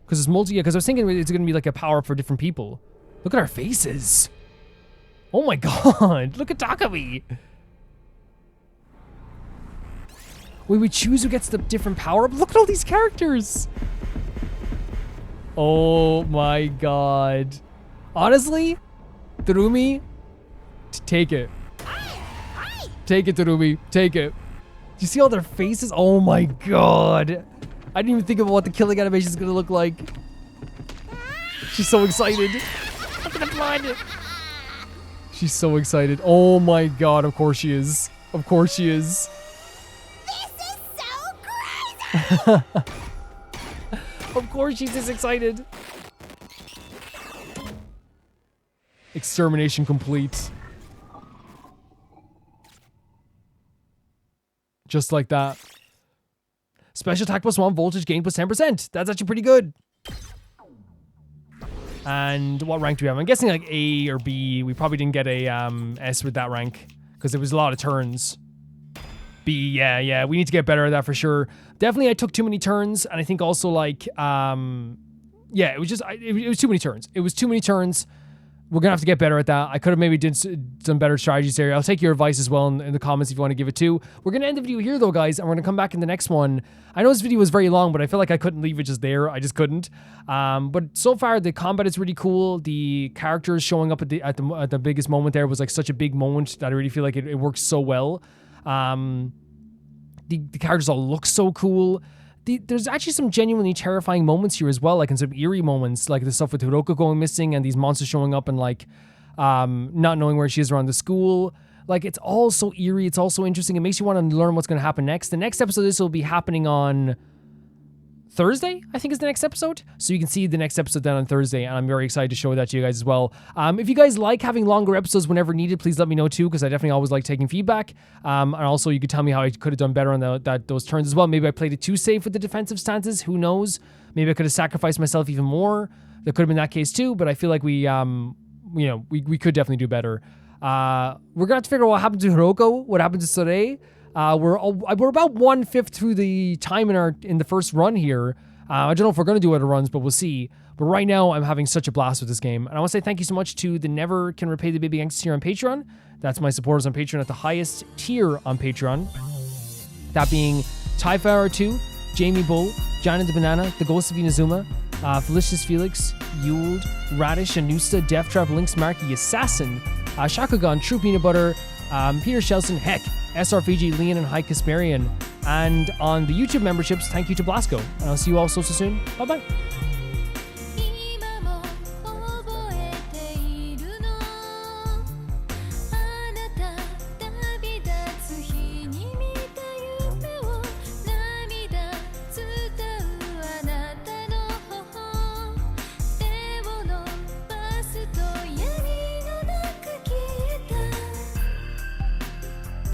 because it's multi? Yeah, because I was thinking it's gonna be like a power up for different people. Look at our faces. Oh my god! Look at Takami. Wait, we choose who gets the different power up. Look at all these characters. Oh my god. Honestly, Terumi, take it. Take it, Terumi. Take it. Do you see all their faces? Oh my god. I didn't even think about what the killing animation is going to look like. She's so excited. Look at the blood. She's so excited. Oh my god, of course she is. Of course she is. This is so crazy! Of course she's this excited. Extermination complete. Just like that. Special attack +1, voltage gain +10%. That's actually pretty good. And what rank do we have? I'm guessing like A or B. We probably didn't get a S with that rank because there was a lot of turns. B, yeah. We need to get better at that for sure. Definitely, I took too many turns, and I think also like, yeah, it was just it was too many turns. It was too many turns. We're gonna have to get better at that. I could have maybe did some better strategies there. I'll take your advice as well in the comments if you want to give it too. We're gonna end the video here though, guys, and we're gonna come back in the next one. I know this video was very long, but I feel like I couldn't leave it just there. I just couldn't. But so far the combat is really cool. The characters showing up at the biggest moment there was like such a big moment that I really feel like it works so well. The characters all look so cool. There's actually some genuinely terrifying moments here as well, like in some eerie moments, like the stuff with Hiruko going missing and these monsters showing up and like not knowing where she is around the school. Like it's all so eerie. It's all so interesting. It makes you want to learn what's going to happen next. The next episode of this will be happening on Thursday, I think is the next episode. So you can see the next episode then on Thursday, and I'm very excited to show that to you guys as well. If you guys like having longer episodes whenever needed, please let me know too, because I definitely always like taking feedback. And also you could tell me how I could have done better on those turns as well. Maybe I played it too safe with the defensive stances. Who knows? Maybe I could have sacrificed myself even more. There could have been that case too, but I feel like we could definitely do better. We're gonna have to figure out what happened to Hiruko, what happened to Sore. We're about 1/5 through the time in the first run here. I don't know if we're going to do other runs, but we'll see. But right now, I'm having such a blast with this game. And I want to say thank you so much to the Never Can Repay the Baby Gangsters here on Patreon. That's my supporters on Patreon at the highest tier on Patreon. That being Tyfire2, Jamie Bull, Janet the Banana, The Ghost of Inazuma, Felicious Felix, Yuled, Radish, Anusta, Death Trap, Lynx Marky, Assassin, Shakugan, True Peanut Butter, Peter Shelson, Heck, SRFG, Leon, and High Kasperian. And on the YouTube memberships, thank you to Blasco. And I'll see you all so soon. Bye-bye.